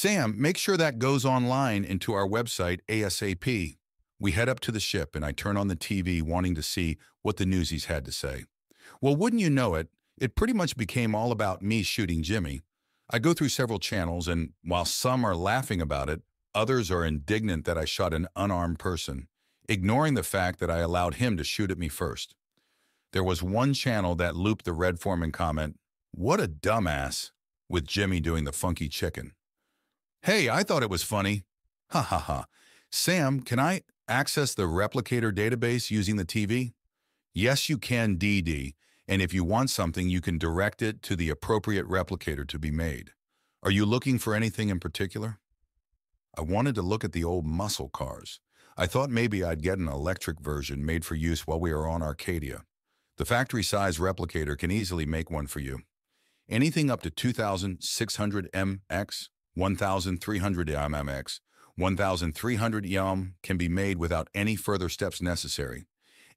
Sam, make sure that goes online into our website ASAP. We head up to the ship and I turn on the TV wanting to see what the newsies had to say. Well, wouldn't you know it, it pretty much became all about me shooting Jimmy. I go through several channels and while some are laughing about it, others are indignant that I shot an unarmed person, ignoring the fact that I allowed him to shoot at me first. There was one channel that looped the Red Foreman comment, "What a dumbass," with Jimmy doing the funky chicken. Hey, I thought it was funny. Ha ha ha. Sam, can I access the replicator database using the TV? Yes, you can, DD, and if you want something, you can direct it to the appropriate replicator to be made. Are you looking for anything in particular? I wanted to look at the old muscle cars. I thought maybe I'd get an electric version made for use while we are on Arcadia. The factory-size replicator can easily make one for you. Anything up to 2,600 MX, 1,300 MX, 1,300 YM can be made without any further steps necessary.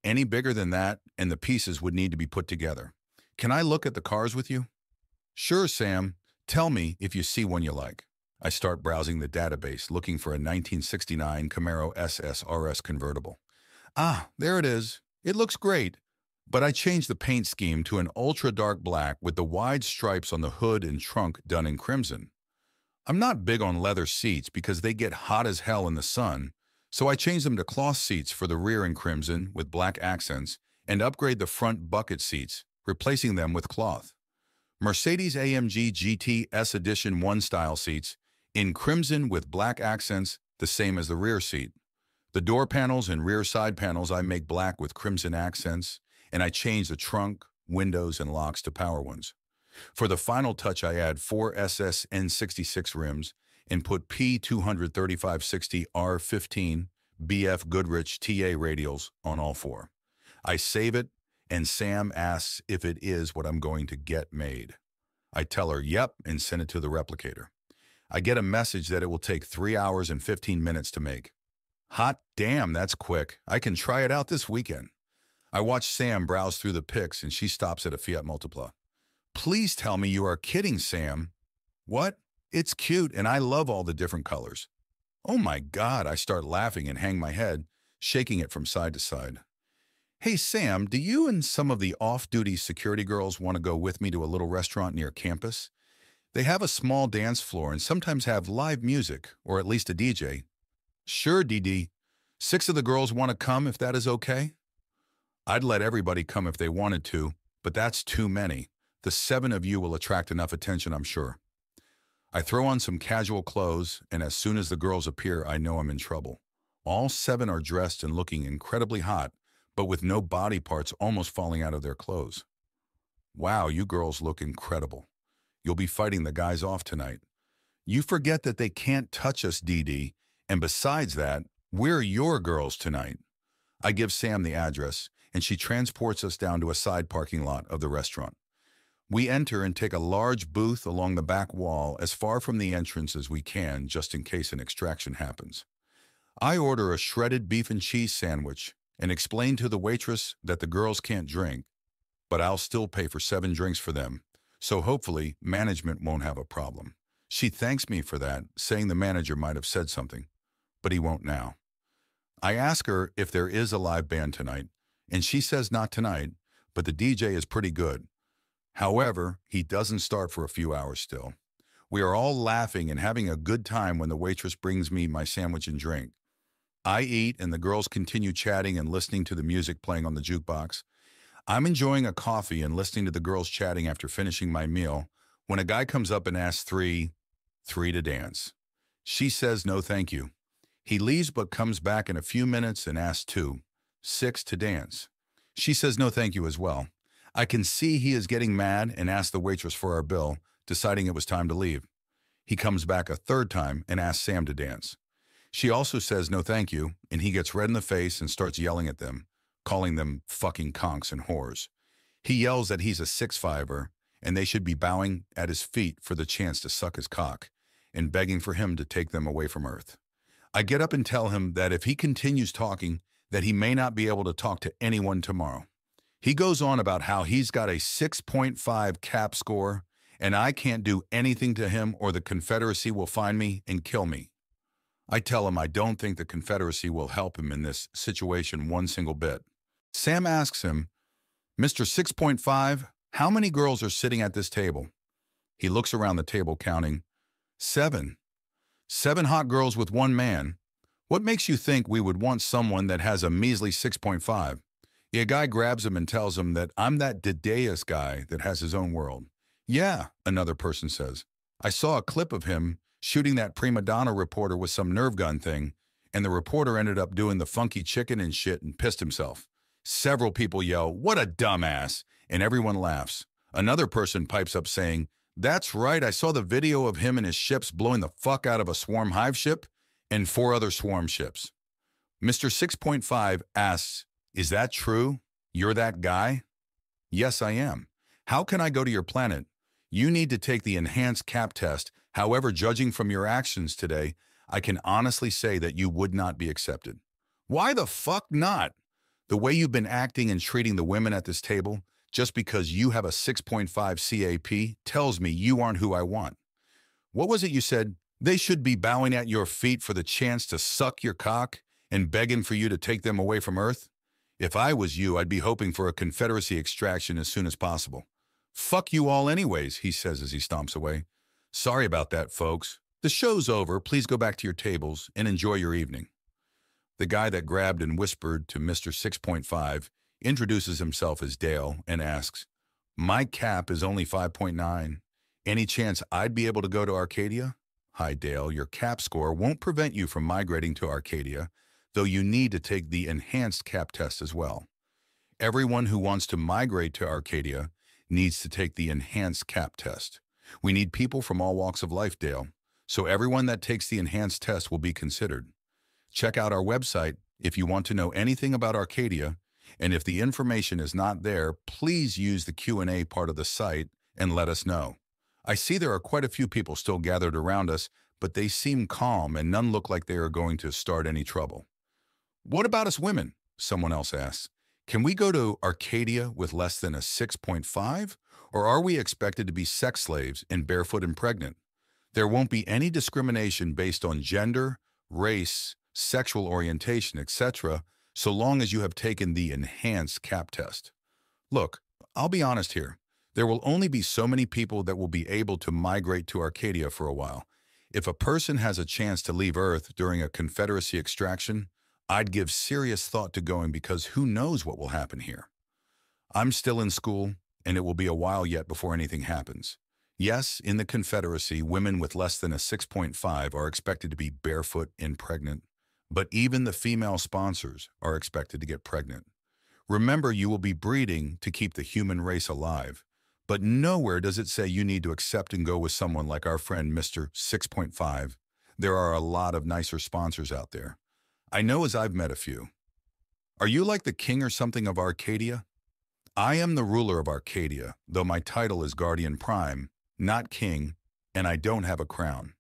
Any bigger than that, and the pieces would need to be put together. Can I look at the cars with you? Sure, Sam. Tell me if you see one you like. I start browsing the database, looking for a 1969 Camaro SS RS convertible. Ah, there it is. It looks great, but I changed the paint scheme to an ultra-dark black with the wide stripes on the hood and trunk done in crimson. I'm not big on leather seats because they get hot as hell in the sun, so I changed them to cloth seats for the rear in crimson with black accents and upgrade the front bucket seats, replacing them with cloth. Mercedes-AMG GT S Edition 1 style seats in crimson with black accents, the same as the rear seat. The door panels and rear side panels I make black with crimson accents, and I change the trunk, windows, and locks to power ones. For the final touch, I add 4 SS N66 rims and put P235/60 R15 BF Goodrich TA radials on all 4. I save it, and Sam asks if it is what I'm going to get made. I tell her, yep, and send it to the replicator. I get a message that it will take 3 hours and 15 minutes to make. Hot damn, that's quick. I can try it out this weekend. I watch Sam browse through the pics and she stops at a Fiat Multipla. Please tell me you are kidding, Sam. What? It's cute and I love all the different colors. Oh my God, I start laughing and hang my head, shaking it from side to side. Hey Sam, do you and some of the off-duty security girls want to go with me to a little restaurant near campus? They have a small dance floor and sometimes have live music, or at least a DJ. Sure, DD. 6 of the girls want to come if that is okay? I'd let everybody come if they wanted to, but that's too many. The 7 of you will attract enough attention, I'm sure. I throw on some casual clothes, and as soon as the girls appear, I know I'm in trouble. All 7 are dressed and looking incredibly hot, but with no body parts almost falling out of their clothes. Wow, you girls look incredible. You'll be fighting the guys off tonight. You forget that they can't touch us, DD, and besides that, we're your girls tonight. I give Sam the address, and she transports us down to a side parking lot of the restaurant. We enter and take a large booth along the back wall as far from the entrance as we can, just in case an extraction happens. I order a shredded beef and cheese sandwich and explain to the waitress that the girls can't drink, but I'll still pay for 7 drinks for them, so hopefully management won't have a problem. She thanks me for that, saying the manager might have said something, but he won't now. I ask her if there is a live band tonight, and she says not tonight, but the DJ is pretty good. However, he doesn't start for a few hours still. We are all laughing and having a good time when the waitress brings me my sandwich and drink. I eat, and the girls continue chatting and listening to the music playing on the jukebox. I'm enjoying a coffee and listening to the girls chatting after finishing my meal when a guy comes up and asks 3 to dance. She says no thank you. He leaves but comes back in a few minutes and asks 6 to dance. She says no thank you as well. I can see he is getting mad and asks the waitress for our bill, deciding it was time to leave. He comes back a 3rd time and asks Sam to dance. She also says no thank you, and he gets red in the face and starts yelling at them, calling them fucking conks and whores. He yells that he's a 6'5", and they should be bowing at his feet for the chance to suck his cock, and begging for him to take them away from Earth. I get up and tell him that if he continues talking, that he may not be able to talk to anyone tomorrow. He goes on about how he's got a 6.5 cap score and I can't do anything to him or the Confederacy will find me and kill me. I tell him I don't think the Confederacy will help him in this situation one single bit. Sam asks him, Mr. 6.5, how many girls are sitting at this table? He looks around the table counting, 7. 7 hot girls with 1 man. What makes you think we would want someone that has a measly 6.5? A guy grabs him and tells him that I'm that Dedeus guy that has his own world. Yeah, another person says. I saw a clip of him shooting that prima donna reporter with some nerve gun thing, and the reporter ended up doing the funky chicken and shit and pissed himself. Several people yell, what a dumbass, and everyone laughs. Another person pipes up saying, that's right, I saw the video of him and his ships blowing the fuck out of a swarm hive ship and 4 other swarm ships. Mr. 6.5 asks, is that true? You're that guy? Yes, I am. How can I go to your planet? You need to take the enhanced cap test. However, judging from your actions today, I can honestly say that you would not be accepted. Why the fuck not? The way you've been acting and treating the women at this table, just because you have a 6.5 CAP, tells me you aren't who I want. What was it you said? They should be bowing at your feet for the chance to suck your cock and begging for you to take them away from Earth? If I was you, I'd be hoping for a Confederacy extraction as soon as possible. Fuck you all anyways, he says as he stomps away. Sorry about that, folks. The show's over. Please go back to your tables and enjoy your evening. The guy that grabbed and whispered to Mr. 6.5 introduces himself as Dale and asks, my cap is only 5.9. Any chance I'd be able to go to Arcadia? Hi, Dale. Your cap score won't prevent you from migrating to Arcadia, though you need to take the enhanced cap test as well. Everyone who wants to migrate to Arcadia needs to take the enhanced cap test. We need people from all walks of life, Dale, so everyone that takes the enhanced test will be considered. Check out our website if you want to know anything about Arcadia, and if the information is not there, please use the Q&A part of the site and let us know. I see there are quite a few people still gathered around us, but they seem calm and none look like they are going to start any trouble. What about us women? Someone else asks. Can we go to Arcadia with less than a 6.5? Or are we expected to be sex slaves and barefoot and pregnant? There won't be any discrimination based on gender, race, sexual orientation, etc., so long as you have taken the enhanced cap test. Look, I'll be honest here. There will only be so many people that will be able to migrate to Arcadia for a while. If a person has a chance to leave Earth during a Confederacy extraction, I'd give serious thought to going because who knows what will happen here. I'm still in school, and it will be a while yet before anything happens. Yes, in the Confederacy, women with less than a 6.5 are expected to be barefoot and pregnant, but even the female sponsors are expected to get pregnant. Remember, you will be breeding to keep the human race alive, but nowhere does it say you need to accept and go with someone like our friend Mr. 6.5. There are a lot of nicer sponsors out there. I know as I've met a few. Are you like the king or something of Arcadia? I am the ruler of Arcadia, though my title is Guardian Prime, not king, and I don't have a crown.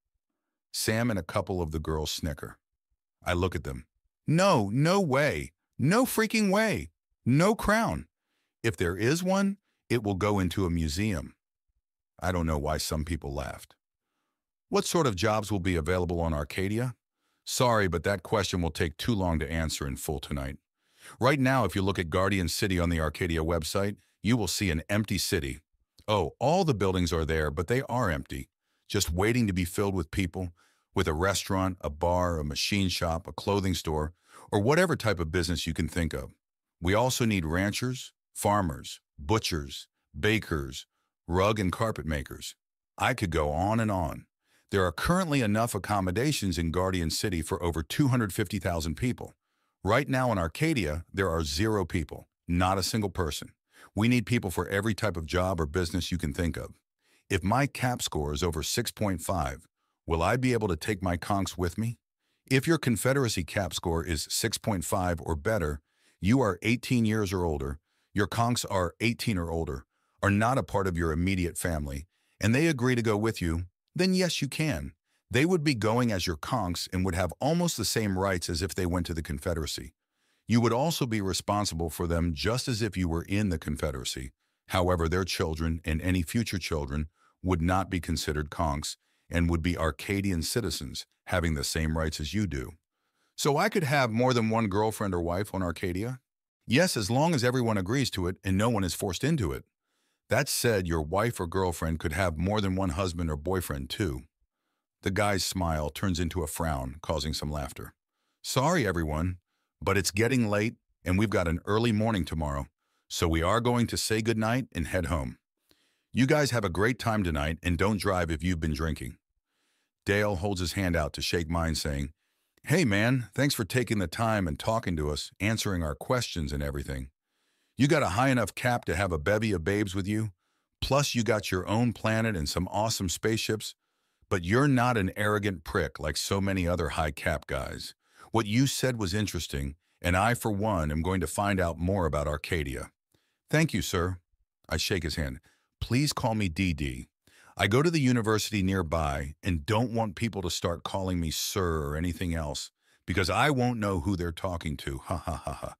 Sam and a couple of the girls snicker. I look at them. No, no way. No freaking way. No crown. If there is one, it will go into a museum. I don't know why some people laughed. What sort of jobs will be available on Arcadia? Sorry, but that question will take too long to answer in full tonight. Right now, if you look at Guardian City on the Arcadia website, you will see an empty city. Oh, all the buildings are there, but they are empty, just waiting to be filled with people, with a restaurant, a bar, a machine shop, a clothing store, or whatever type of business you can think of. We also need ranchers, farmers, butchers, bakers, rug and carpet makers. I could go on and on. There are currently enough accommodations in Guardian City for over 250,000 people. Right now in Arcadia, there are 0 people, not a single person. We need people for every type of job or business you can think of. If my cap score is over 6.5, will I be able to take my conks with me? If your Confederacy cap score is 6.5 or better, you are 18 years or older, your conks are 18 or older, are not a part of your immediate family, and they agree to go with you, then yes, you can. They would be going as your conks and would have almost the same rights as if they went to the Confederacy. You would also be responsible for them just as if you were in the Confederacy. However, their children and any future children would not be considered conks and would be Arcadian citizens, having the same rights as you do. So I could have more than one girlfriend or wife on Arcadia? Yes, as long as everyone agrees to it and no one is forced into it. That said, your wife or girlfriend could have more than one husband or boyfriend too. The guy's smile turns into a frown, causing some laughter. Sorry, everyone, but it's getting late and we've got an early morning tomorrow, so we are going to say goodnight and head home. You guys have a great time tonight and don't drive if you've been drinking. Dale holds his hand out to shake mine, saying, Hey man, thanks for taking the time and talking to us, answering our questions and everything. You got a high enough cap to have a bevy of babes with you, plus you got your own planet and some awesome spaceships, but you're not an arrogant prick like so many other high cap guys. What you said was interesting, and I, for one, am going to find out more about Arcadia. Thank you, sir. I shake his hand. Please call me DD. I go to the university nearby and don't want people to start calling me sir or anything else, because I won't know who they're talking to. Ha ha ha ha.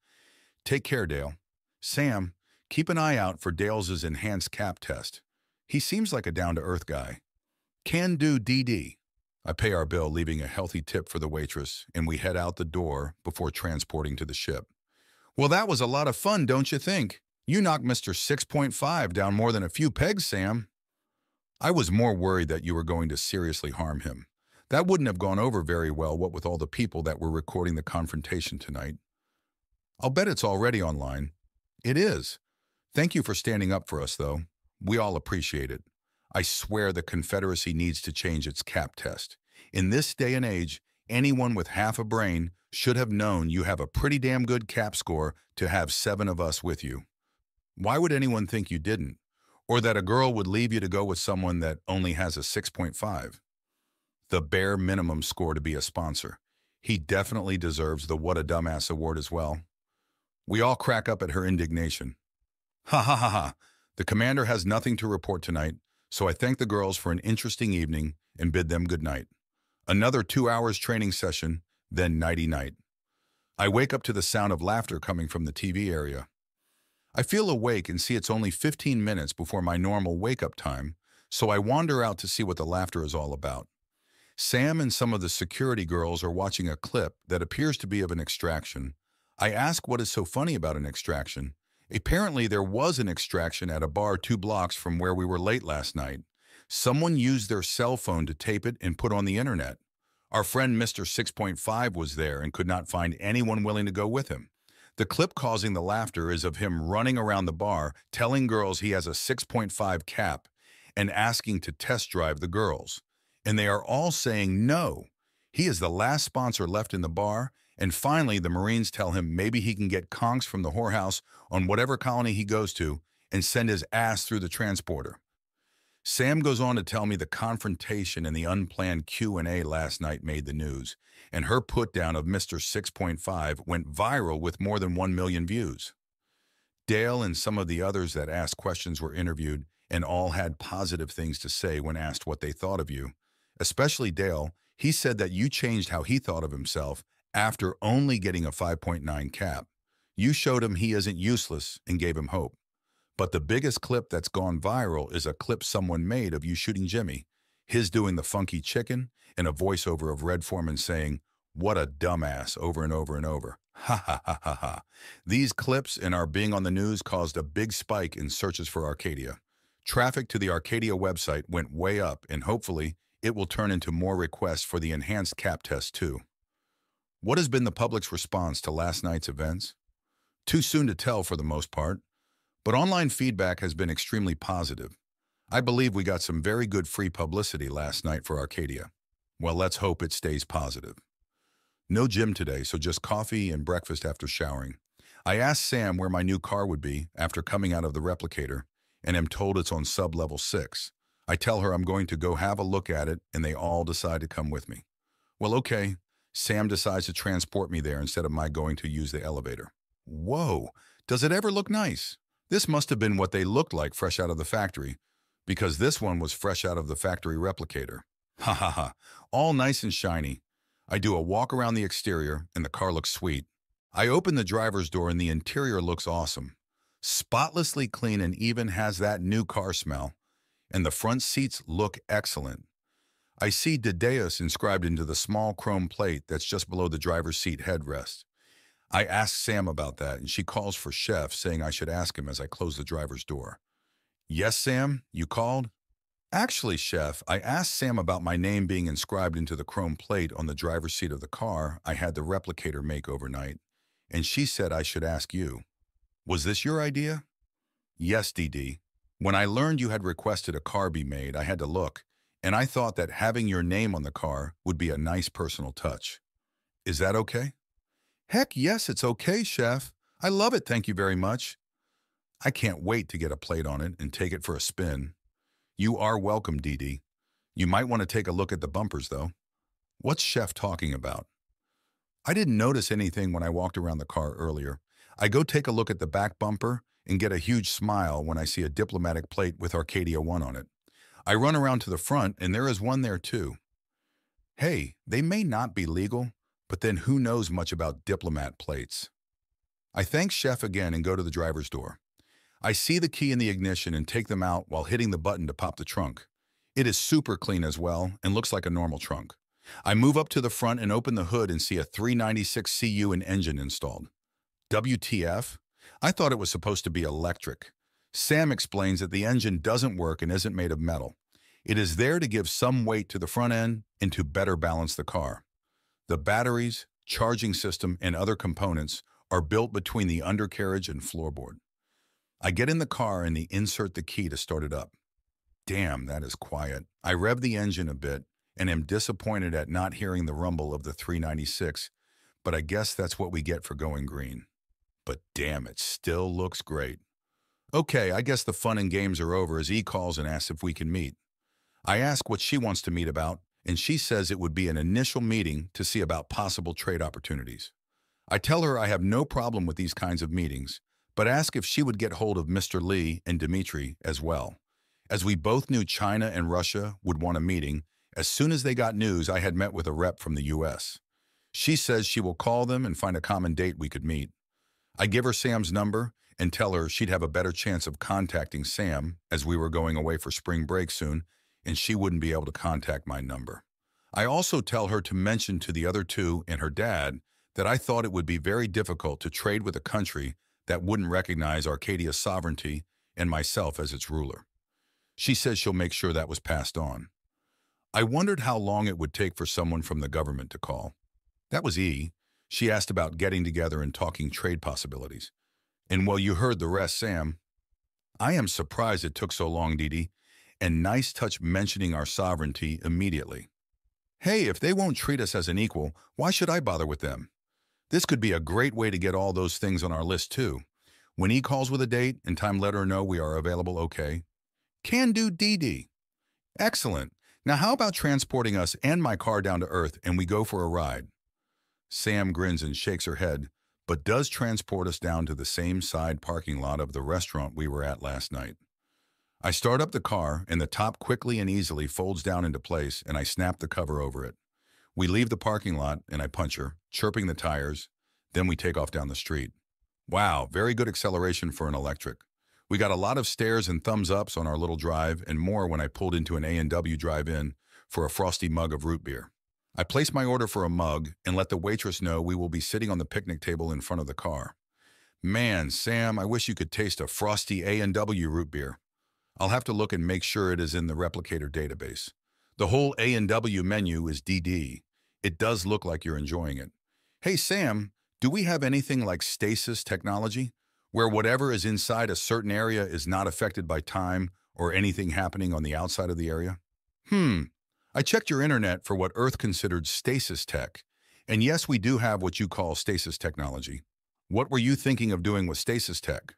Take care, Dale. Sam, keep an eye out for Dale's enhanced cap test. He seems like a down-to-earth guy. Can do, DD. I pay our bill, leaving a healthy tip for the waitress, and we head out the door before transporting to the ship. Well, that was a lot of fun, don't you think? You knocked Mr. 6.5 down more than a few pegs, Sam. I was more worried that you were going to seriously harm him. That wouldn't have gone over very well, what with all the people that were recording the confrontation tonight. I'll bet it's already online. It is. Thank you for standing up for us, though. We all appreciate it. I swear the Confederacy needs to change its cap test. In this day and age, anyone with half a brain should have known you have a pretty damn good cap score to have 7 of us with you. Why would anyone think you didn't? Or that a girl would leave you to go with someone that only has a 6.5? The bare minimum score to be a sponsor. He definitely deserves the What a Dumbass award as well. We all crack up at her indignation. Ha ha ha ha. The commander has nothing to report tonight, so I thank the girls for an interesting evening and bid them good night. Another 2 hours training session, then nighty-night. I wake up to the sound of laughter coming from the TV area. I feel awake and see it's only 15 minutes before my normal wake-up time, so I wander out to see what the laughter is all about. Sam and some of the security girls are watching a clip that appears to be of an extraction. I ask what is so funny about an extraction. Apparently there was an extraction at a bar 2 blocks from where we were late last night. Someone used their cell phone to tape it and put on the internet. Our friend Mr. 6.5 was there and could not find anyone willing to go with him. The clip causing the laughter is of him running around the bar, telling girls he has a 6.5 cap and asking to test drive the girls. And they are all saying no. He is the last sponsor left in the bar, and finally the Marines tell him maybe he can get conks from the whorehouse on whatever colony he goes to and send his ass through the transporter. Sam goes on to tell me the confrontation and the unplanned Q&A last night made the news, and her put-down of Mr. 6.5 went viral with more than 1 million views. Dale and some of the others that asked questions were interviewed, and all had positive things to say when asked what they thought of you. Especially Dale. He said that you changed how he thought of himself after only getting a 5.9 cap. You showed him he isn't useless and gave him hope. But the biggest clip that's gone viral is a clip someone made of you shooting Jimmy, his doing the funky chicken, and a voiceover of Red Foreman saying, "What a dumbass," over and over and over. Ha ha ha ha ha. These clips and our being on the news caused a big spike in searches for Arcadia. Traffic to the Arcadia website went way up, and hopefully it will turn into more requests for the enhanced cap test too. What has been the public's response to last night's events? Too soon to tell for the most part. But online feedback has been extremely positive. I believe we got some very good free publicity last night for Arcadia. Well, let's hope it stays positive. No gym today, so just coffee and breakfast after showering. I asked Sam where my new car would be after coming out of the replicator, and am told it's on sub-level 6. I tell her I'm going to go have a look at it, and they all decide to come with me. Well, okay. Sam decides to transport me there instead of my going to use the elevator. Whoa, does it ever look nice? This must have been what they looked like fresh out of the factory, because this one was fresh out of the factory replicator. Ha ha ha, all nice and shiny. I do a walk around the exterior, and the car looks sweet. I open the driver's door, and the interior looks awesome. Spotlessly clean and even has that new car smell. and the front seats look excellent. I see Dedeus inscribed into the small chrome plate that's just below the driver's seat headrest. I ask Sam about that, and she calls for Chef, saying I should ask him as I close the driver's door. Yes, Sam, you called? Actually, Chef, I asked Sam about my name being inscribed into the chrome plate on the driver's seat of the car I had the replicator make overnight, and she said I should ask you. Was this your idea? Yes, DD. When I learned you had requested a car be made, I had to look, and I thought that having your name on the car would be a nice personal touch. Is that okay? Heck yes, it's okay, Chef. I love it, thank you very much. I can't wait to get a plate on it and take it for a spin. You are welcome, DD. You might want to take a look at the bumpers, though. What's Chef talking about? I didn't notice anything when I walked around the car earlier. I go take a look at the back bumper and get a huge smile when I see a diplomatic plate with Arcadia 1 on it. I run around to the front, and there is one there, too. Hey, they may not be legal, but then who knows much about diplomat plates? I thank Chef again and go to the driver's door. I see the key in the ignition and take them out while hitting the button to pop the trunk. It is super clean as well and looks like a normal trunk. I move up to the front and open the hood and see a 396 CU and engine installed. WTF? I thought it was supposed to be electric. Sam explains that the engine doesn't work and isn't made of metal. It is there to give some weight to the front end and to better balance the car. The batteries, charging system, and other components are built between the undercarriage and floorboard. I get in the car and insert the key to start it up. Damn, that is quiet. I rev the engine a bit and am disappointed at not hearing the rumble of the 396, but I guess that's what we get for going green. But damn, it still looks great. Okay, I guess the fun and games are over as E calls and asks if we can meet. I ask what she wants to meet about, and she says it would be an initial meeting to see about possible trade opportunities. I tell her I have no problem with these kinds of meetings, but ask if she would get hold of Mr. Lee and Dmitry as well, as we both knew China and Russia would want a meeting. As soon as they got news I had met with a rep from the U.S. She says she will call them and find a common date we could meet. I give her Sam's number and tell her she'd have a better chance of contacting Sam as we were going away for spring break soon, and she wouldn't be able to contact my number. I also tell her to mention to the other two and her dad that I thought it would be very difficult to trade with a country that wouldn't recognize Arcadia's sovereignty and myself as its ruler. She says she'll make sure that was passed on. I wondered how long it would take for someone from the government to call. That was E. She asked about getting together and talking trade possibilities. And well, you heard the rest, Sam. I am surprised it took so long, Dee, and nice touch mentioning our sovereignty immediately. Hey, if they won't treat us as an equal, why should I bother with them? This could be a great way to get all those things on our list, too. When he calls with a date and time, let her know we are available, okay? Can do, DD. Excellent. Now how about transporting us and my car down to Earth and we go for a ride? Sam grins and shakes her head, but does transport us down to the same side parking lot of the restaurant we were at last night. I start up the car and the top quickly and easily folds down into place and I snap the cover over it. We leave the parking lot and I punch her, chirping the tires. Then we take off down the street. Wow, very good acceleration for an electric. We got a lot of stares and thumbs ups on our little drive and more when I pulled into an A&W drive-in for a frosty mug of root beer. I place my order for a mug and let the waitress know we will be sitting on the picnic table in front of the car. Man, Sam, I wish you could taste a frosty A&W root beer. I'll have to look and make sure it is in the replicator database. The whole A&W menu is DD. It does look like you're enjoying it. Hey, Sam, do we have anything like stasis technology, where whatever is inside a certain area is not affected by time or anything happening on the outside of the area? I checked your internet for what Earth considered stasis tech, and yes, we do have what you call stasis technology. What were you thinking of doing with stasis tech?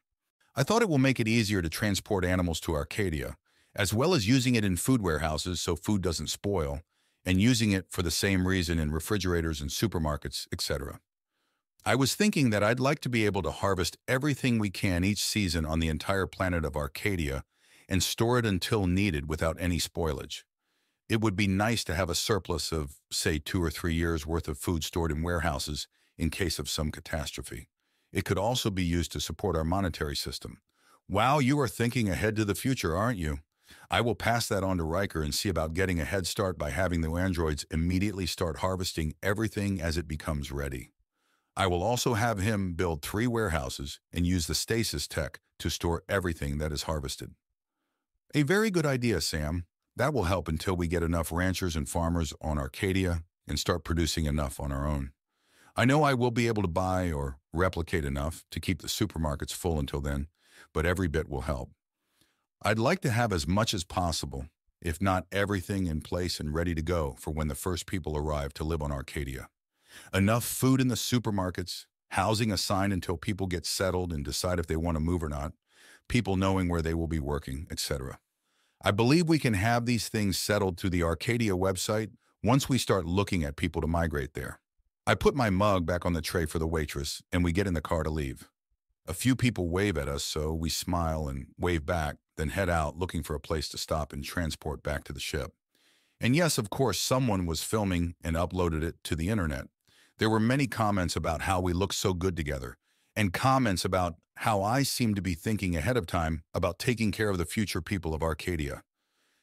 I thought it will make it easier to transport animals to Arcadia, as well as using it in food warehouses so food doesn't spoil, and using it for the same reason in refrigerators and supermarkets, etc. I was thinking that I'd like to be able to harvest everything we can each season on the entire planet of Arcadia and store it until needed without any spoilage. It would be nice to have a surplus of, say, 2 or 3 years' worth of food stored in warehouses in case of some catastrophe. It could also be used to support our monetary system. Wow, you are thinking ahead to the future, aren't you? I will pass that on to Riker and see about getting a head start by having the androids immediately start harvesting everything as it becomes ready. I will also have him build 3 warehouses and use the stasis tech to store everything that is harvested. A very good idea, Sam. That will help until we get enough ranchers and farmers on Arcadia and start producing enough on our own. I know I will be able to buy or replicate enough to keep the supermarkets full until then, but every bit will help. I'd like to have as much as possible, if not everything in place and ready to go for when the first people arrive to live on Arcadia. Enough food in the supermarkets, housing assigned until people get settled and decide if they want to move or not, people knowing where they will be working, etc. I believe we can have these things settled through the Arcadia website once we start looking at people to migrate there. I put my mug back on the tray for the waitress, and we get in the car to leave. A few people wave at us, so we smile and wave back, then head out looking for a place to stop and transport back to the ship. And yes, of course, someone was filming and uploaded it to the internet. There were many comments about how we look so good together, and comments about how I seem to be thinking ahead of time about taking care of the future people of Arcadia.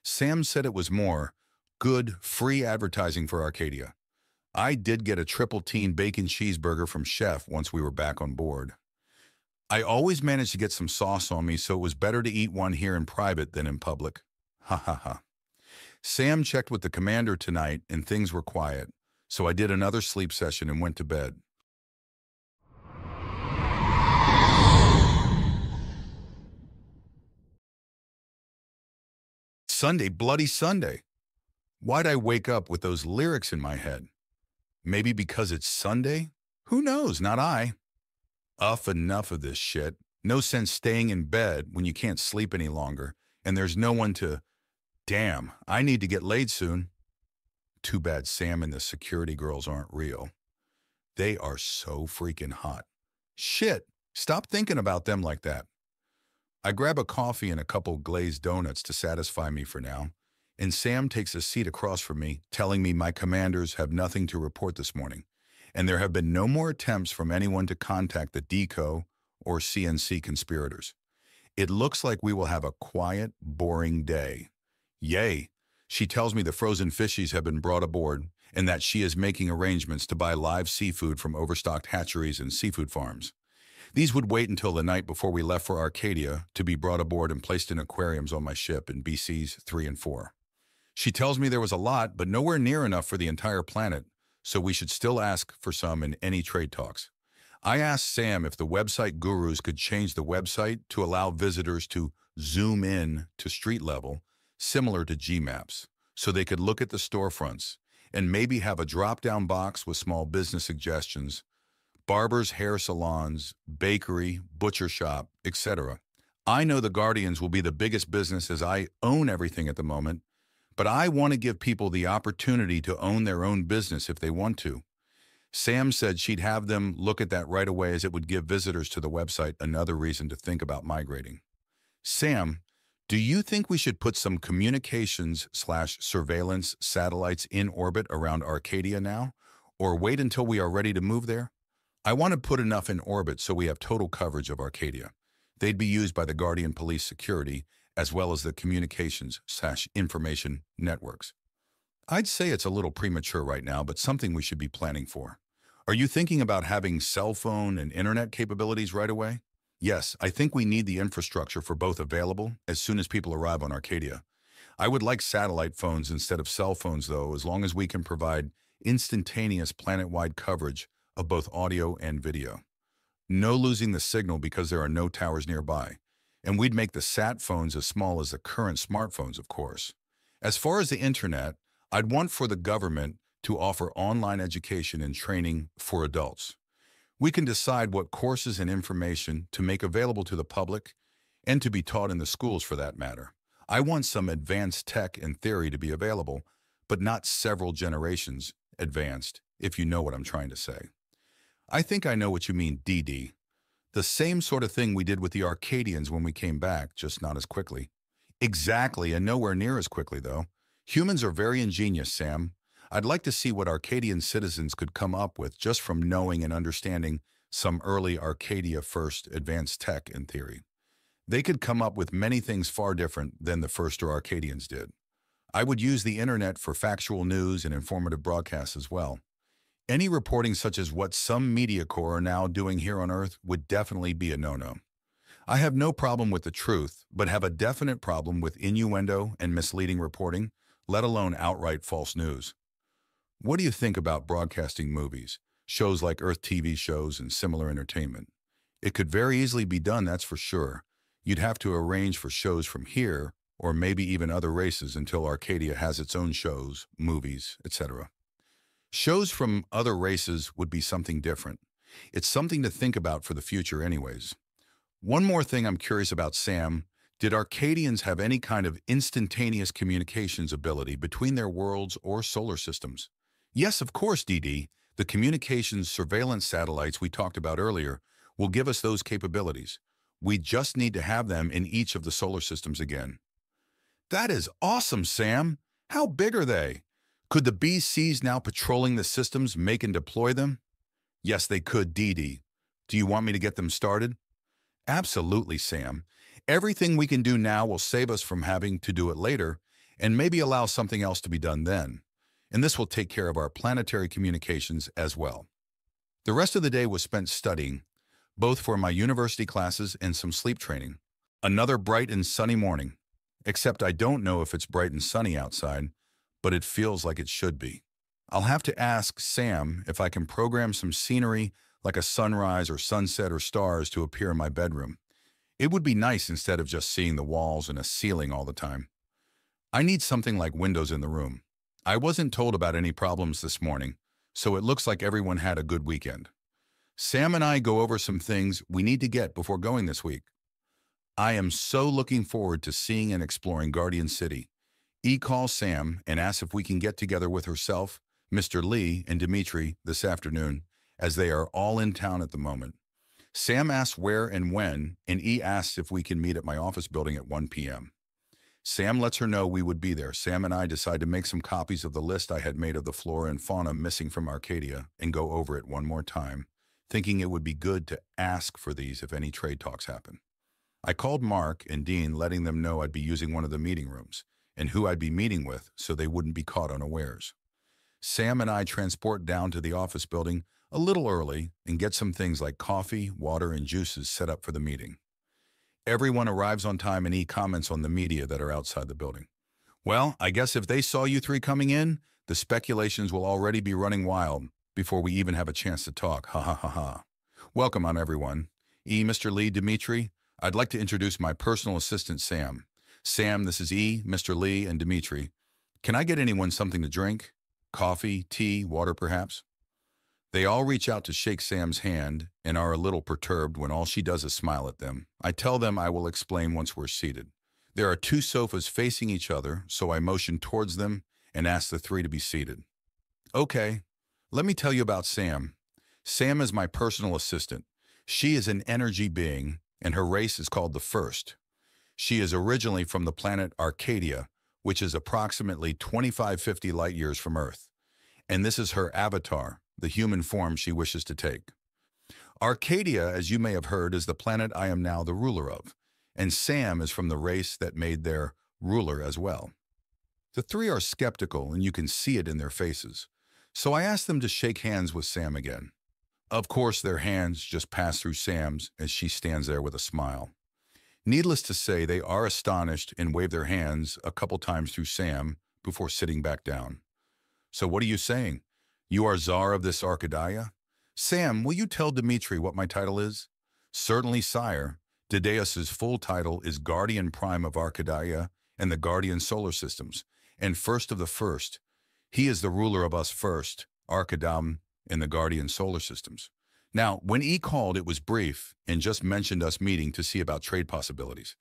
Sam said it was more good, free advertising for Arcadia. I did get a triple-teen bacon cheeseburger from Chef once we were back on board. I always managed to get some sauce on me, so it was better to eat one here in private than in public. Ha ha ha. Sam checked with the commander tonight and things were quiet, so I did another sleep session and went to bed. Sunday, bloody Sunday. Why'd I wake up with those lyrics in my head? Maybe because it's Sunday? Who knows, not I. Enough of this shit. No sense staying in bed when you can't sleep any longer, and there's no one to... Damn, I need to get laid soon. Too bad Sam and the security girls aren't real. They are so freaking hot. Shit, stop thinking about them like that. I grab a coffee and a couple glazed donuts to satisfy me for now, and Sam takes a seat across from me, telling me my commanders have nothing to report this morning, and there have been no more attempts from anyone to contact the DECO or CNC conspirators. It looks like we will have a quiet, boring day. Yay! She tells me the frozen fishies have been brought aboard and that she is making arrangements to buy live seafood from overstocked hatcheries and seafood farms. These would wait until the night before we left for Arcadia to be brought aboard and placed in aquariums on my ship in BCs 3 and 4. She tells me there was a lot, but nowhere near enough for the entire planet, so we should still ask for some in any trade talks. I asked Sam if the website gurus could change the website to allow visitors to zoom in to street level, similar to Gmaps, so they could look at the storefronts and maybe have a drop-down box with small business suggestions, barbers, hair salons, bakery, butcher shop, etc. I know the Guardians will be the biggest business as I own everything at the moment, but I want to give people the opportunity to own their own business if they want to. Sam said she'd have them look at that right away as it would give visitors to the website another reason to think about migrating. Sam, do you think we should put some communications/surveillance satellites in orbit around Arcadia now, or wait until we are ready to move there? I want to put enough in orbit so we have total coverage of Arcadia. They'd be used by the Guardian Police security, as well as the communications/information networks. I'd say it's a little premature right now, but something we should be planning for. Are you thinking about having cell phone and internet capabilities right away? Yes, I think we need the infrastructure for both available as soon as people arrive on Arcadia. I would like satellite phones instead of cell phones, though, as long as we can provide instantaneous planet-wide coverage of both audio and video. No losing the signal because there are no towers nearby. And we'd make the sat phones as small as the current smartphones, of course. As far as the internet, I'd want for the government to offer online education and training for adults. We can decide what courses and information to make available to the public and to be taught in the schools for that matter. I want some advanced tech and theory to be available, but not several generations advanced, if you know what I'm trying to say. I think I know what you mean, DD. The same sort of thing we did with the Arcadians when we came back, just not as quickly. Exactly, and nowhere near as quickly, though. Humans are very ingenious, Sam. I'd like to see what Arcadian citizens could come up with just from knowing and understanding some early Arcadia-first advanced tech in theory. They could come up with many things far different than the first Arcadians did. I would use the internet for factual news and informative broadcasts as well. Any reporting such as what some media corps are now doing here on Earth would definitely be a no-no. I have no problem with the truth, but have a definite problem with innuendo and misleading reporting, let alone outright false news. What do you think about broadcasting movies, shows like Earth TV shows and similar entertainment? It could very easily be done, that's for sure. You'd have to arrange for shows from here, or maybe even other races until Arcadia has its own shows, movies, etc. Shows from other races would be something different. It's something to think about for the future anyways. One more thing I'm curious about, Sam. Did Arcadians have any kind of instantaneous communications ability between their worlds or solar systems? Yes, of course, DD. The communications surveillance satellites we talked about earlier will give us those capabilities. We just need to have them in each of the solar systems again. That is awesome, Sam. How big are they? Could the BCs now patrolling the systems make and deploy them? Yes, they could, DD. Do you want me to get them started? Absolutely, Sam. Everything we can do now will save us from having to do it later, and maybe allow something else to be done then. And this will take care of our planetary communications as well. The rest of the day was spent studying, both for my university classes and some sleep training. Another bright and sunny morning. Except I don't know if it's bright and sunny outside, but it feels like it should be. I'll have to ask Sam if I can program some scenery like a sunrise or sunset or stars to appear in my bedroom. It would be nice instead of just seeing the walls and a ceiling all the time. I need something like windows in the room. I wasn't told about any problems this morning, so it looks like everyone had a good weekend. Sam and I go over some things we need to get before going this week. I am so looking forward to seeing and exploring Guardian City. E calls Sam and asks if we can get together with herself, Mr. Lee, and Dimitri this afternoon, as they are all in town at the moment. Sam asks where and when, and E asks if we can meet at my office building at 1 p.m. Sam lets her know we would be there. Sam and I decide to make some copies of the list I had made of the flora and fauna missing from Arcadia and go over it one more time, thinking it would be good to ask for these if any trade talks happen. I called Mark and Dean, letting them know I'd be using one of the meeting rooms and who I'd be meeting with so they wouldn't be caught unawares. Sam and I transport down to the office building a little early and get some things like coffee, water, and juices set up for the meeting. Everyone arrives on time and E comments on the media that are outside the building. Well, I guess if they saw you three coming in, the speculations will already be running wild before we even have a chance to talk. Ha ha ha ha. Welcome on everyone. E, Mr. Lee, Dimitri, I'd like to introduce my personal assistant, Sam. Sam, this is E, Mr. Lee, and Dimitri. Can I get anyone something to drink? Coffee, tea, water perhaps? They all reach out to shake Sam's hand and are a little perturbed when all she does is smile at them. I tell them I will explain once we're seated. There are two sofas facing each other, so I motion towards them and ask the three to be seated. Okay, let me tell you about Sam. Sam is my personal assistant. She is an energy being, and her race is called the First. She is originally from the planet Arcadia, which is approximately 2550 light years from Earth. And this is her avatar, the human form she wishes to take. Arcadia, as you may have heard, is the planet I am now the ruler of, and Sam is from the race that made their ruler as well. The three are skeptical, and you can see it in their faces. So I ask them to shake hands with Sam again. Of course, their hands just pass through Sam's as she stands there with a smile. Needless to say, they are astonished and wave their hands a couple times through Sam before sitting back down. So what are you saying? You are Tsar of this Arcadia? Sam, will you tell Dimitri what my title is? Certainly, sire. Dideus's full title is Guardian Prime of Arcadia and the Guardian Solar Systems, and First of the First. He is the ruler of us first, Arcadam, and the Guardian Solar Systems. Now, when E called, it was brief and just mentioned us meeting to see about trade possibilities.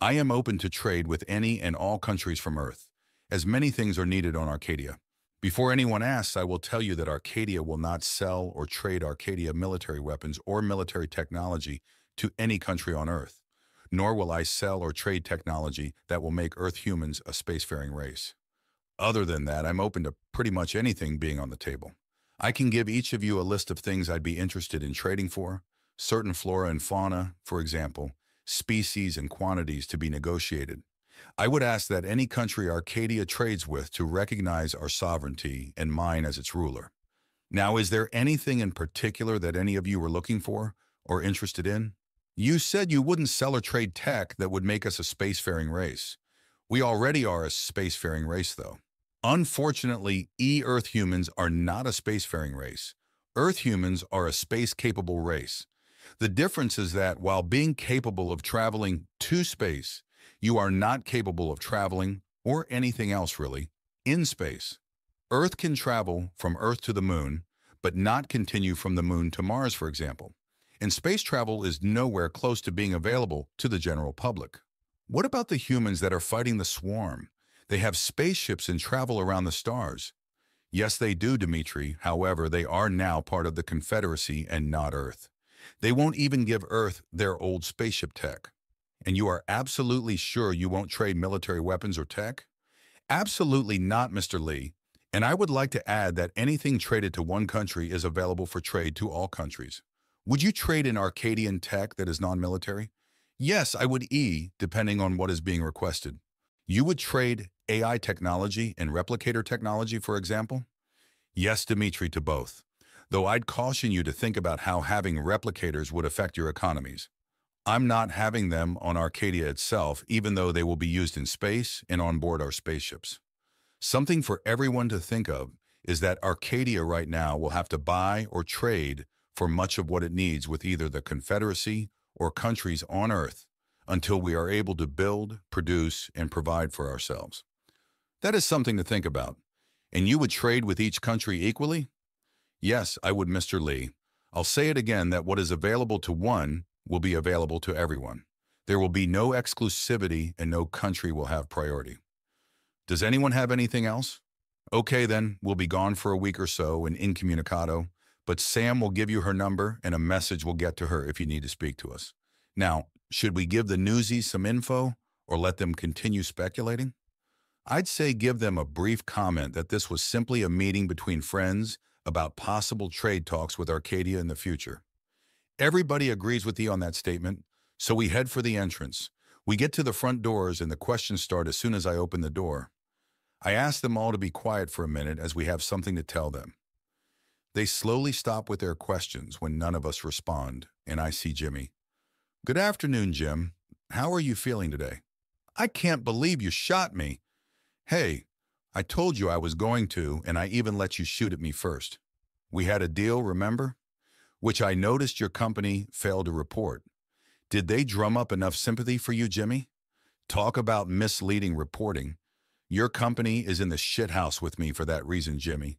I am open to trade with any and all countries from Earth, as many things are needed on Arcadia. Before anyone asks, I will tell you that Arcadia will not sell or trade Arcadia military weapons or military technology to any country on Earth, nor will I sell or trade technology that will make Earth humans a spacefaring race. Other than that, I'm open to pretty much anything being on the table. I can give each of you a list of things I'd be interested in trading for, certain flora and fauna, for example, species, and quantities to be negotiated. I would ask that any country Arcadia trades with to recognize our sovereignty and mine as its ruler. Now, is there anything in particular that any of you were looking for or interested in? You said you wouldn't sell or trade tech that would make us a spacefaring race. We already are a spacefaring race, though. Unfortunately, Earth humans are not a spacefaring race. Earth humans are a space-capable race. The difference is that while being capable of traveling to space, you are not capable of traveling, or anything else really, in space. Earth can travel from Earth to the Moon, but not continue from the Moon to Mars, for example. And space travel is nowhere close to being available to the general public. What about the humans that are fighting the swarm? They have spaceships and travel around the stars. Yes, they do, Dimitri. However, they are now part of the Confederacy and not Earth. They won't even give Earth their old spaceship tech. And you are absolutely sure you won't trade military weapons or tech? Absolutely not, Mr. Lee. And I would like to add that anything traded to one country is available for trade to all countries. Would you trade in Arcadian tech that is non-military? Yes, I would, depending on what is being requested. You would trade AI technology and replicator technology, for example? Yes, Dimitri, to both. Though I'd caution you to think about how having replicators would affect your economies. I'm not having them on Arcadia itself, even though they will be used in space and on board our spaceships. Something for everyone to think of is that Arcadia right now will have to buy or trade for much of what it needs with either the Confederacy or countries on Earth until we are able to build, produce, and provide for ourselves. That is something to think about. And you would trade with each country equally? Yes, I would, Mr. Lee. I'll say it again that what is available to one will be available to everyone. There will be no exclusivity and no country will have priority. Does anyone have anything else? Okay, then, we'll be gone for a week or so and incommunicado, but Sam will give you her number and a message will get to her if you need to speak to us. Now, should we give the newsies some info or let them continue speculating? I'd say give them a brief comment that this was simply a meeting between friends about possible trade talks with Arcadia in the future. Everybody agrees with you on that statement, so we head for the entrance. We get to the front doors and the questions start as soon as I open the door. I ask them all to be quiet for a minute as we have something to tell them. They slowly stop with their questions when none of us respond, and I see Jimmy. Good afternoon, Jim. How are you feeling today? I can't believe you shot me. Hey, I told you I was going to, and I even let you shoot at me first. We had a deal, remember? Which I noticed your company failed to report. Did they drum up enough sympathy for you, Jimmy? Talk about misleading reporting. Your company is in the shithouse with me for that reason, Jimmy.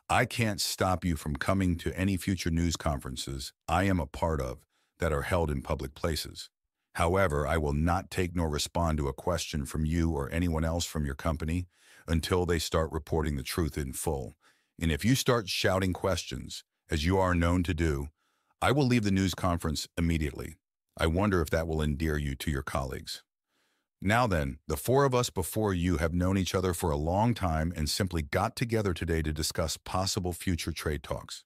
I can't stop you from coming to any future news conferences I am a part of that are held in public places. However, I will not take nor respond to a question from you or anyone else from your company until they start reporting the truth in full. And if you start shouting questions, as you are known to do, I will leave the news conference immediately. I wonder if that will endear you to your colleagues. Now then, the four of us before you have known each other for a long time and simply got together today to discuss possible future trade talks.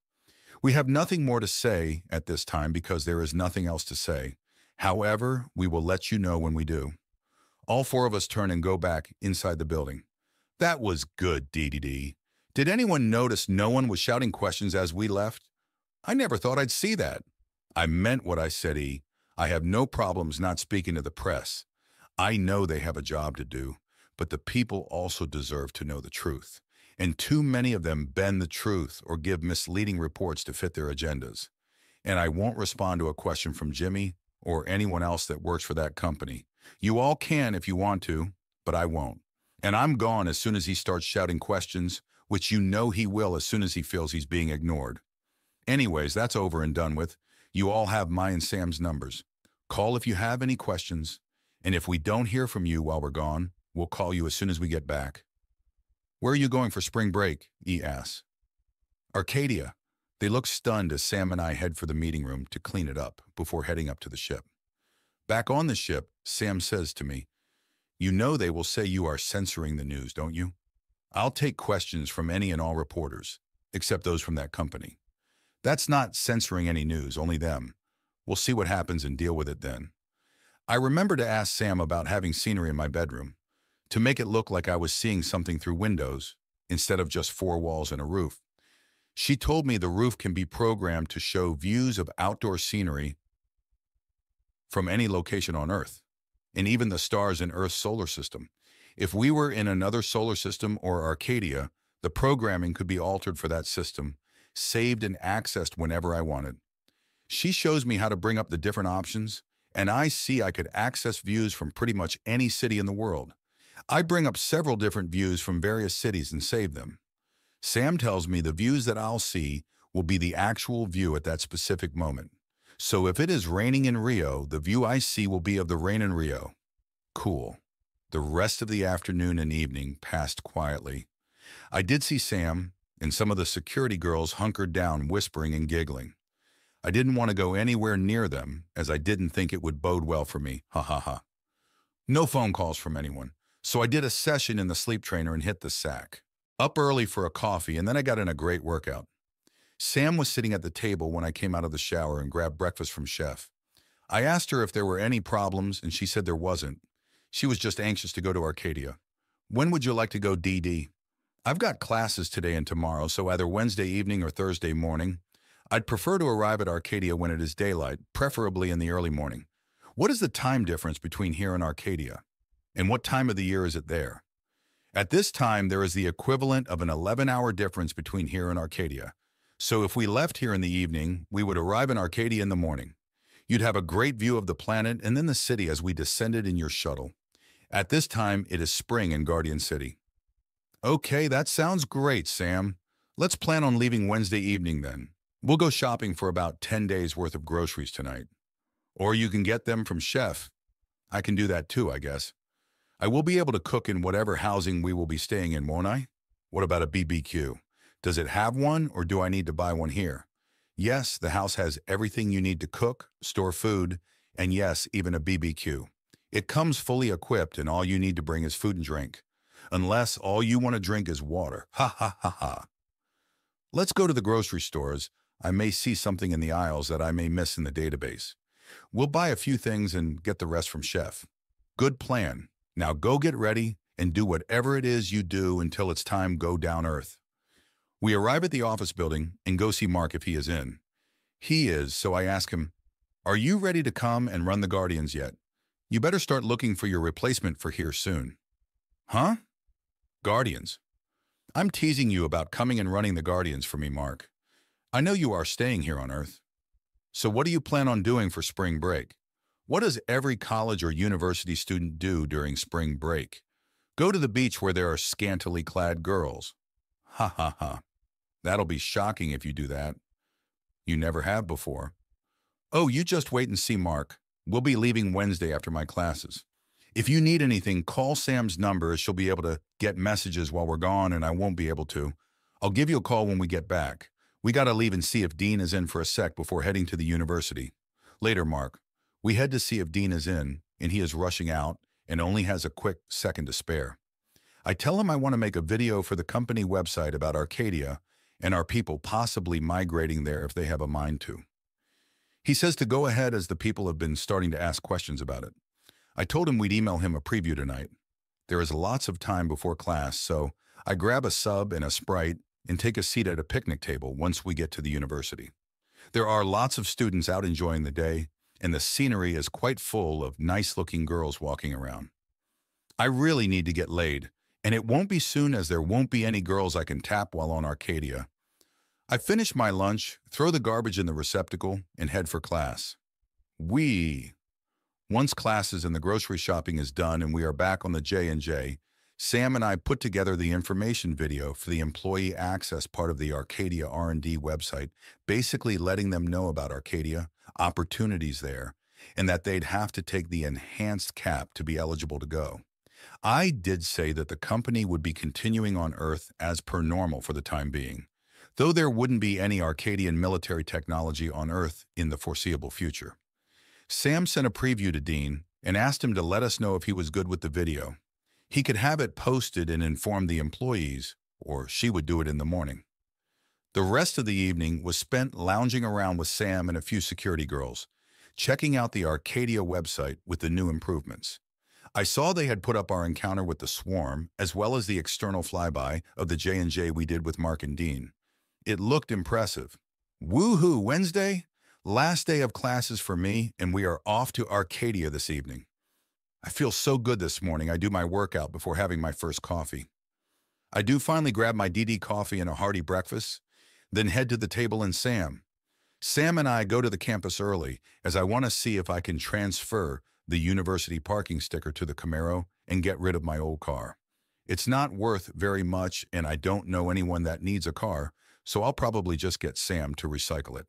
We have nothing more to say at this time because there is nothing else to say. However, we will let you know when we do. All four of us turn and go back inside the building. That was good, DDD. Did anyone notice no one was shouting questions as we left? I never thought I'd see that. I meant what I said, E. I have no problems not speaking to the press. I know they have a job to do, but the people also deserve to know the truth. And too many of them bend the truth or give misleading reports to fit their agendas. And I won't respond to a question from Jimmy or anyone else that works for that company. You all can if you want to, but I won't. And I'm gone as soon as he starts shouting questions, which you know he will as soon as he feels he's being ignored. Anyways, that's over and done with. You all have my and Sam's numbers. Call if you have any questions, and if we don't hear from you while we're gone, we'll call you as soon as we get back. Where are you going for spring break? E asks. Arcadia. They look stunned as Sam and I head for the meeting room to clean it up before heading up to the ship. Back on the ship, Sam says to me, "You know they will say you are censoring the news, don't you? I'll take questions from any and all reporters, except those from that company. That's not censoring any news, only them. We'll see what happens and deal with it then. I remember to ask Sam about having scenery in my bedroom, to make it look like I was seeing something through windows instead of just four walls and a roof. She told me the roof can be programmed to show views of outdoor scenery from any location on Earth, and even the stars in Earth's solar system. If we were in another solar system or Arcadia, the programming could be altered for that system, saved and accessed whenever I wanted. She shows me how to bring up the different options, and I see I could access views from pretty much any city in the world. I bring up several different views from various cities and save them. Sam tells me the views that I'll see will be the actual view at that specific moment. So if it is raining in Rio, the view I see will be of the rain in Rio. Cool. The rest of the afternoon and evening passed quietly. I did see Sam and some of the security girls hunkered down, whispering and giggling. I didn't want to go anywhere near them, as I didn't think it would bode well for me. Ha ha ha. No phone calls from anyone, so I did a session in the sleep trainer and hit the sack. Up early for a coffee, and then I got in a great workout. Sam was sitting at the table when I came out of the shower and grabbed breakfast from Chef. I asked her if there were any problems, and she said there wasn't. She was just anxious to go to Arcadia. When would you like to go, DD? I've got classes today and tomorrow, so either Wednesday evening or Thursday morning. I'd prefer to arrive at Arcadia when it is daylight, preferably in the early morning. What is the time difference between here and Arcadia? And what time of the year is it there? At this time, there is the equivalent of an 11-hour difference between here and Arcadia. So if we left here in the evening, we would arrive in Arcadia in the morning. You'd have a great view of the planet and then the city as we descended in your shuttle. At this time, it is spring in Guardian City. Okay, that sounds great, Sam. Let's plan on leaving Wednesday evening then. We'll go shopping for about 10 days worth of groceries tonight. Or you can get them from Chef. I can do that too, I guess. I will be able to cook in whatever housing we will be staying in, won't I? What about a BBQ? Does it have one, or do I need to buy one here? Yes, the house has everything you need to cook, store food, and yes, even a BBQ. It comes fully equipped, and all you need to bring is food and drink. Unless all you want to drink is water. Ha ha ha ha. Let's go to the grocery stores. I may see something in the aisles that I may miss in the database. We'll buy a few things and get the rest from Chef. Good plan. Now go get ready and do whatever it is you do until it's time go down Earth. We arrive at the office building and go see Mark if he is in. He is, so I ask him, "Are you ready to come and run the Guardians yet? You better start looking for your replacement for here soon." Huh? Guardians. I'm teasing you about coming and running the Guardians for me, Mark. I know you are staying here on Earth. So what do you plan on doing for spring break? What does every college or university student do during spring break? Go to the beach where there are scantily clad girls. Ha ha ha. That'll be shocking if you do that. You never have before. Oh, you just wait and see, Mark. We'll be leaving Wednesday after my classes. If you need anything, call Sam's number. She'll be able to get messages while we're gone, and I won't be able to. I'll give you a call when we get back. We gotta leave and see if Dean is in for a sec before heading to the university. Later, Mark. We head to see if Dean is in, and he is rushing out and only has a quick second to spare. I tell him I want to make a video for the company website about Arcadia and our people possibly migrating there if they have a mind to. He says to go ahead as the people have been starting to ask questions about it. I told him we'd email him a preview tonight. There is lots of time before class, so I grab a sub and a Sprite and take a seat at a picnic table once we get to the university. There are lots of students out enjoying the day, and the scenery is quite full of nice-looking girls walking around. I really need to get laid, and it won't be soon as there won't be any girls I can tap while on Arcadia. I finish my lunch, throw the garbage in the receptacle, and head for class. Once classes and the grocery shopping is done and we are back on the J&J, Sam and I put together the information video for the employee access part of the Arcadia R&D website, basically letting them know about Arcadia, opportunities there, and that they'd have to take the enhanced cap to be eligible to go. I did say that the company would be continuing on Earth as per normal for the time being, though there wouldn't be any Arcadian military technology on Earth in the foreseeable future. Sam sent a preview to Dean and asked him to let us know if he was good with the video. He could have it posted and inform the employees, or she would do it in the morning. The rest of the evening was spent lounging around with Sam and a few security girls, checking out the Arcadia website with the new improvements. I saw they had put up our encounter with the Swarm, as well as the external flyby of the J&J we did with Mark and Dean. It looked impressive. Woohoo, Wednesday? Last day of classes for me, and we are off to Arcadia this evening. I feel so good this morning. I do my workout before having my first coffee. I do finally grab my DD coffee and a hearty breakfast, then head to the table and Sam. Sam and I go to the campus early, as I want to see if I can transfer the university parking sticker to the Camaro and get rid of my old car. It's not worth very much, and I don't know anyone that needs a car, so I'll probably just get Sam to recycle it.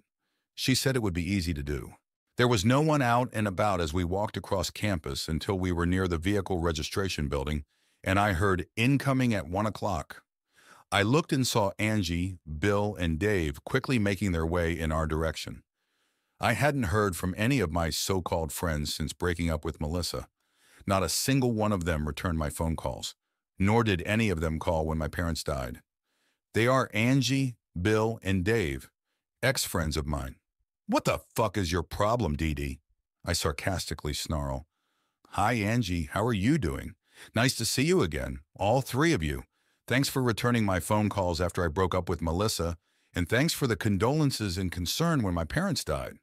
She said it would be easy to do. There was no one out and about as we walked across campus until we were near the vehicle registration building, and I heard incoming at 1 o'clock. I looked and saw Angie, Bill, and Dave quickly making their way in our direction. I hadn't heard from any of my so-called friends since breaking up with Melissa. Not a single one of them returned my phone calls, nor did any of them call when my parents died. They are Angie, Bill, and Dave, ex-friends of mine. What the fuck is your problem, Dee Dee? I sarcastically snarl. Hi, Angie. How are you doing? Nice to see you again, all three of you. Thanks for returning my phone calls after I broke up with Melissa, and thanks for the condolences and concern when my parents died.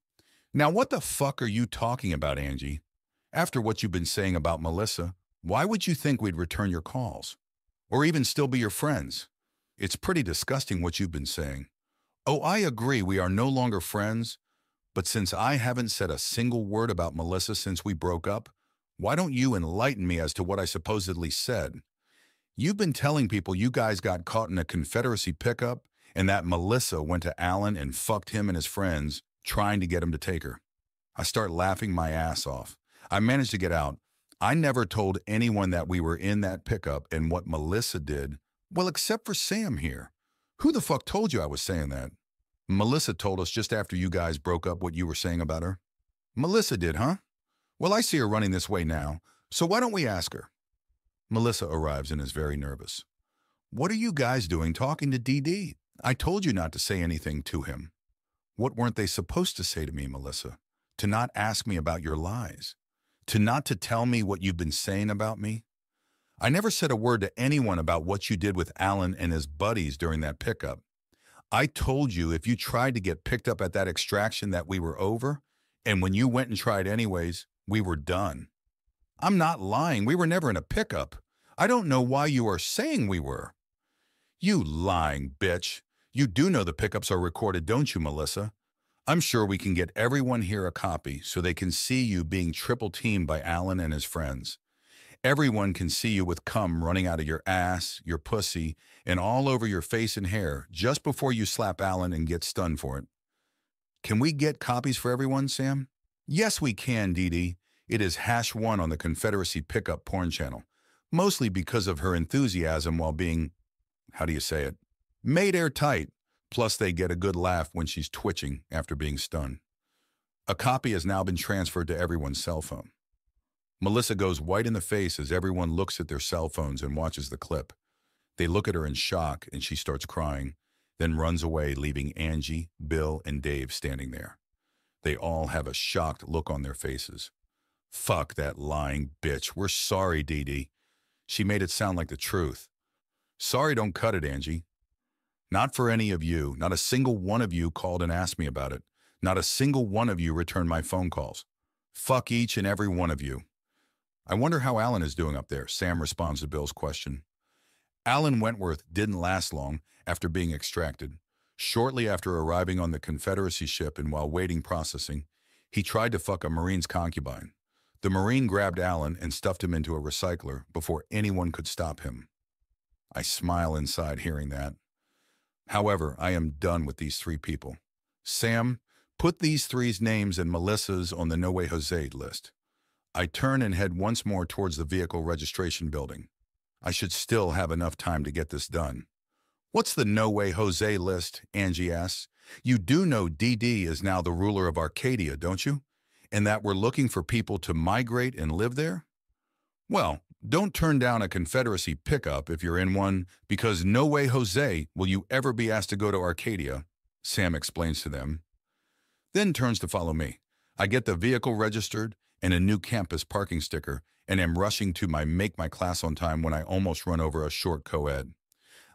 Now, what the fuck are you talking about, Angie? After what you've been saying about Melissa, why would you think we'd return your calls? Or even still be your friends? It's pretty disgusting what you've been saying. Oh, I agree we are no longer friends, but since I haven't said a single word about Melissa since we broke up, why don't you enlighten me as to what I supposedly said? You've been telling people you guys got caught in a Confederacy pickup and that Melissa went to Alan and fucked him and his friends, trying to get him to take her. I start laughing my ass off. I managed to get out. I never told anyone that we were in that pickup and what Melissa did, well, except for Sam here. Who the fuck told you I was saying that? Melissa told us just after you guys broke up what you were saying about her. Melissa did, huh? Well, I see her running this way now, so why don't we ask her? Melissa arrives and is very nervous. What are you guys doing talking to DD? I told you not to say anything to him. What weren't they supposed to say to me, Melissa? To not ask me about your lies? To not to tell me what you've been saying about me? I never said a word to anyone about what you did with Alan and his buddies during that pickup. I told you if you tried to get picked up at that extraction that we were over, and when you went and tried anyways, we were done. I'm not lying. We were never in a pickup. I don't know why you are saying we were. You lying bitch. You do know the pickups are recorded, don't you, Melissa? I'm sure we can get everyone here a copy so they can see you being triple-teamed by Alan and his friends. Everyone can see you with cum running out of your ass, your pussy, and all over your face and hair just before you slap Alan and get stunned for it. Can we get copies for everyone, Sam? Yes, we can, Dee Dee. It is #1 on the Confederacy Pickup porn channel, mostly because of her enthusiasm while being, how do you say it, made airtight, plus they get a good laugh when she's twitching after being stunned. A copy has now been transferred to everyone's cell phone. Melissa goes white in the face as everyone looks at their cell phones and watches the clip. They look at her in shock and she starts crying, then runs away, leaving Angie, Bill, and Dave standing there. They all have a shocked look on their faces. Fuck that lying bitch. We're sorry, Dee Dee. She made it sound like the truth. Sorry don't cut it, Angie. Not for any of you. Not a single one of you called and asked me about it. Not a single one of you returned my phone calls. Fuck each and every one of you. I wonder how Alan is doing up there, Sam responds to Bill's question. Alan Wentworth didn't last long after being extracted. Shortly after arriving on the Confederacy ship and while waiting processing, he tried to fuck a Marine's concubine. The Marine grabbed Alan and stuffed him into a recycler before anyone could stop him. I smile inside hearing that. However, I am done with these three people. Sam, put these three's names and Melissa's on the No Way Jose list. I turn and head once more towards the vehicle registration building. I should still have enough time to get this done. What's the No Way Jose list? Angie asks. You do know DD is now the ruler of Arcadia, don't you? And that we're looking for people to migrate and live there? Well, don't turn down a Confederacy pickup if you're in one, because no way Jose will you ever be asked to go to Arcadia, Sam explains to them. Then turns to follow me. I get the vehicle registered and a new campus parking sticker and am rushing to make my class on time when I almost run over a short co-ed.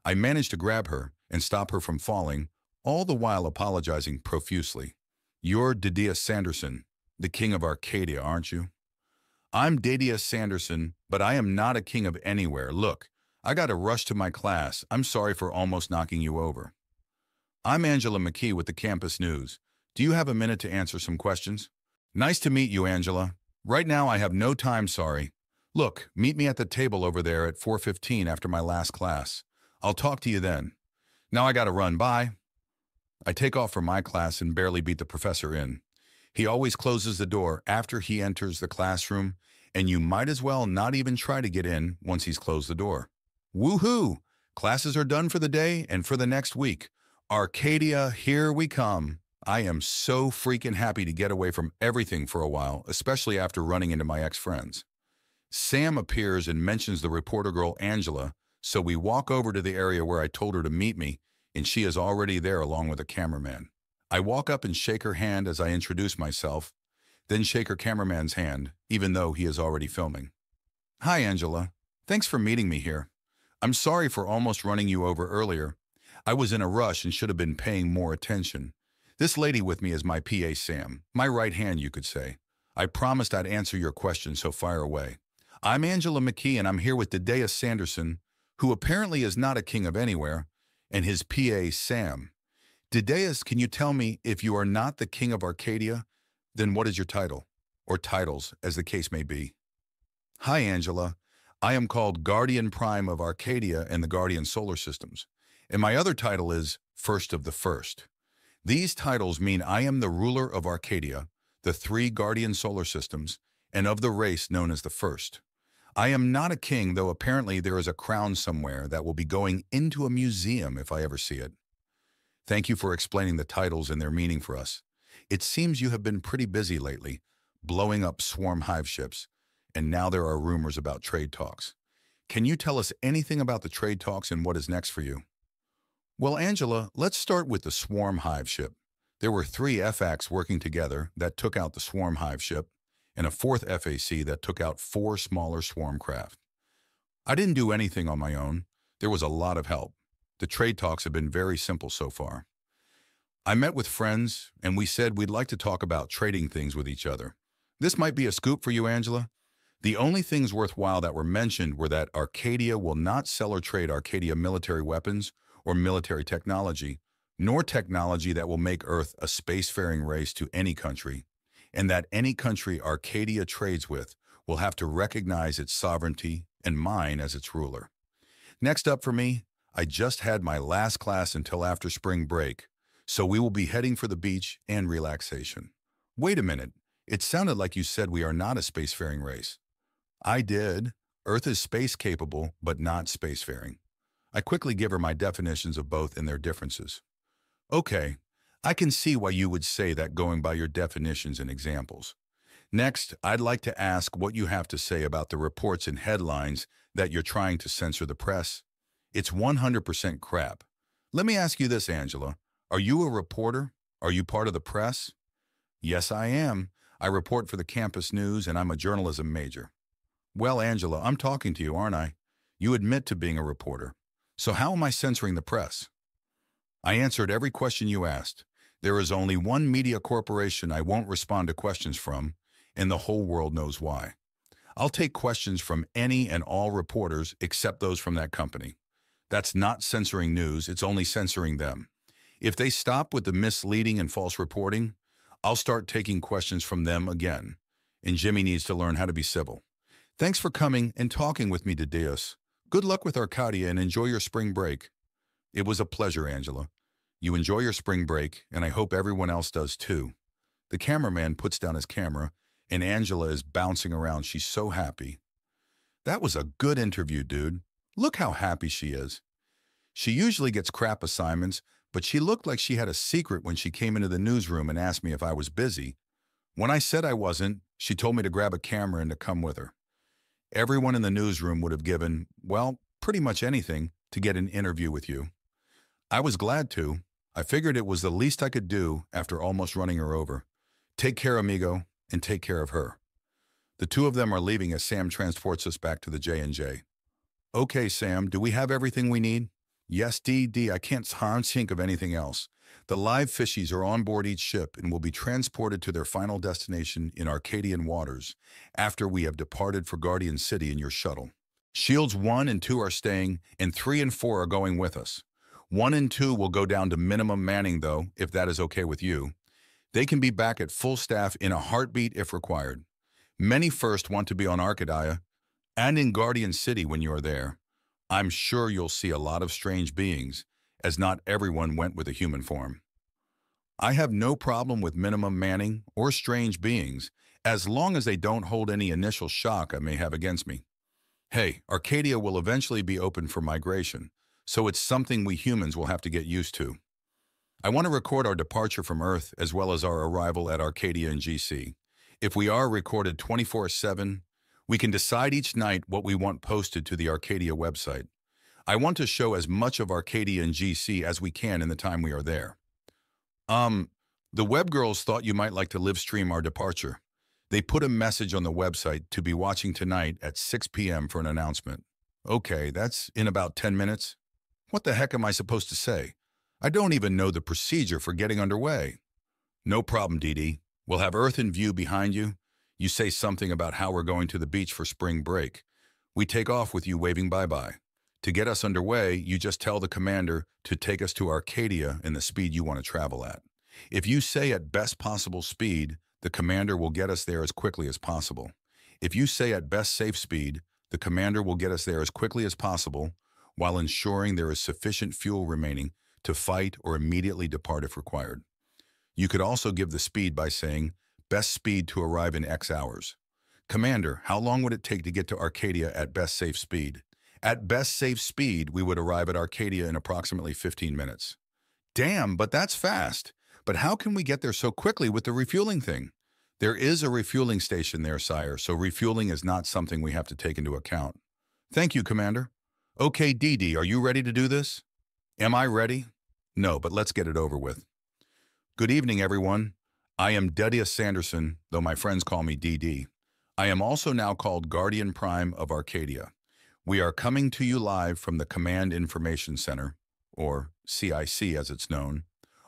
I manage to grab her and stop her from falling, all the while apologizing profusely. You're Didius Sanderson, the king of Arcadia, aren't you? I'm Didius Sanderson, but I am not a king of anywhere. Look, I got to rush to my class. I'm sorry for almost knocking you over. I'm Angela McKee with the Campus News. Do you have a minute to answer some questions? Nice to meet you, Angela. Right now I have no time, sorry. Look, meet me at the table over there at 4:15 after my last class. I'll talk to you then. Now I gotta run, bye. I take off from my class and barely beat the professor in. He always closes the door after he enters the classroom, and you might as well not even try to get in once he's closed the door. Woohoo! Classes are done for the day and for the next week. Arcadia, here we come. I am so freaking happy to get away from everything for a while, especially after running into my ex-friends. Sam appears and mentions the reporter girl Angela, so we walk over to the area where I told her to meet me, and she is already there along with a cameraman. I walk up and shake her hand as I introduce myself, then shake her cameraman's hand, even though he is already filming. Hi, Angela. Thanks for meeting me here. I'm sorry for almost running you over earlier. I was in a rush and should have been paying more attention. This lady with me is my PA Sam, my right hand, you could say. I promised I'd answer your question, so fire away. I'm Angela McKee, and I'm here with Didius Sanderson, who apparently is not a king of anywhere, and his PA Sam. Didius, can you tell me, if you are not the king of Arcadia, then what is your title? Or titles, as the case may be. Hi, Angela. I am called Guardian Prime of Arcadia and the Guardian Solar Systems, and my other title is First of the First. These titles mean I am the ruler of Arcadia, the 3 Guardian Solar Systems, and of the race known as the First. I am not a king, though apparently there is a crown somewhere that will be going into a museum if I ever see it. Thank you for explaining the titles and their meaning for us. It seems you have been pretty busy lately, blowing up swarm hive ships, and now there are rumors about trade talks. Can you tell us anything about the trade talks and what is next for you? Well, Angela, let's start with the swarm hive ship. There were 3 FACs working together that took out the swarm hive ship, and a 4th FAC that took out 4 smaller swarm craft. I didn't do anything on my own. There was a lot of help. The trade talks have been very simple so far. I met with friends, and we said we'd like to talk about trading things with each other. This might be a scoop for you, Angela. The only things worthwhile that were mentioned were that Arcadia will not sell or trade Arcadia military weapons or military technology, nor technology that will make Earth a spacefaring race to any country, and that any country Arcadia trades with will have to recognize its sovereignty and mine as its ruler. Next up for me, I just had my last class until after spring break, so we will be heading for the beach and relaxation. Wait a minute, it sounded like you said we are not a spacefaring race. I did. Earth is space capable, but not spacefaring. I quickly give her my definitions of both and their differences. Okay, I can see why you would say that going by your definitions and examples. Next, I'd like to ask what you have to say about the reports and headlines that you're trying to censor the press. It's 100% crap. Let me ask you this, Angela. Are you a reporter? Are you part of the press? Yes, I am. I report for the Campus News, and I'm a journalism major. Well, Angela, I'm talking to you, aren't I? You admit to being a reporter. So how am I censoring the press? I answered every question you asked. There is only one media corporation I won't respond to questions from, and the whole world knows why. I'll take questions from any and all reporters except those from that company. That's not censoring news, it's only censoring them. If they stop with the misleading and false reporting, I'll start taking questions from them again. And Jimmy needs to learn how to be civil. Thanks for coming and talking with me, Didius. Good luck with Arcadia and enjoy your spring break. It was a pleasure, Angela. You enjoy your spring break, and I hope everyone else does too. The cameraman puts down his camera, and Angela is bouncing around. She's so happy. That was a good interview, dude. Look how happy she is. She usually gets crap assignments, but she looked like she had a secret when she came into the newsroom and asked me if I was busy. When I said I wasn't, she told me to grab a camera and to come with her. Everyone in the newsroom would have given, well, pretty much anything to get an interview with you. I was glad to. I figured it was the least I could do after almost running her over. Take care, amigo, and take care of her. The two of them are leaving as Sam transports us back to the J&J. Okay, Sam, do we have everything we need? Yes, DD, I can't think of anything else. The live fishies are on board each ship and will be transported to their final destination in Arcadian waters after we have departed for Guardian City in your shuttle. Shields 1 and 2 are staying, and 3 and 4 are going with us. 1 and 2 will go down to minimum manning, though, if that is okay with you. They can be back at full staff in a heartbeat if required. Many first want to be on Arcadia and in Guardian City when you are there. I'm sure you'll see a lot of strange beings, as not everyone went with a human form. I have no problem with minimum manning or strange beings, as long as they don't hold any initial shock I may have against me. Hey, Arcadia will eventually be open for migration, so it's something we humans will have to get used to. I want to record our departure from Earth as well as our arrival at Arcadia and GC. If we are recorded 24/7, we can decide each night what we want posted to the Arcadia website. I want to show as much of Arcadia and GC as we can in the time we are there. The web girls thought you might like to live stream our departure. They put a message on the website to be watching tonight at 6 p.m. for an announcement. Okay, that's in about 10 minutes. What the heck am I supposed to say? I don't even know the procedure for getting underway. No problem, DD. We'll have Earth in view behind you. You say something about how we're going to the beach for spring break. We take off with you waving bye-bye. To get us underway, you just tell the commander to take us to Arcadia in the speed you want to travel at. If you say at best possible speed, the commander will get us there as quickly as possible. If you say at best safe speed, the commander will get us there as quickly as possible while ensuring there is sufficient fuel remaining to fight or immediately depart if required. You could also give the speed by saying, best speed to arrive in X hours. Commander, how long would it take to get to Arcadia at best safe speed? At best safe speed, we would arrive at Arcadia in approximately 15 minutes. Damn, but that's fast. But how can we get there so quickly with the refueling thing? There is a refueling station there, sire, so refueling is not something we have to take into account. Thank you, Commander. Okay, DD, are you ready to do this? Am I ready? No, but let's get it over with. Good evening, everyone. I am Dedius Sanderson, though my friends call me DD. I am also now called Guardian Prime of Arcadia. We are coming to you live from the Command Information Center, or CIC as it's known,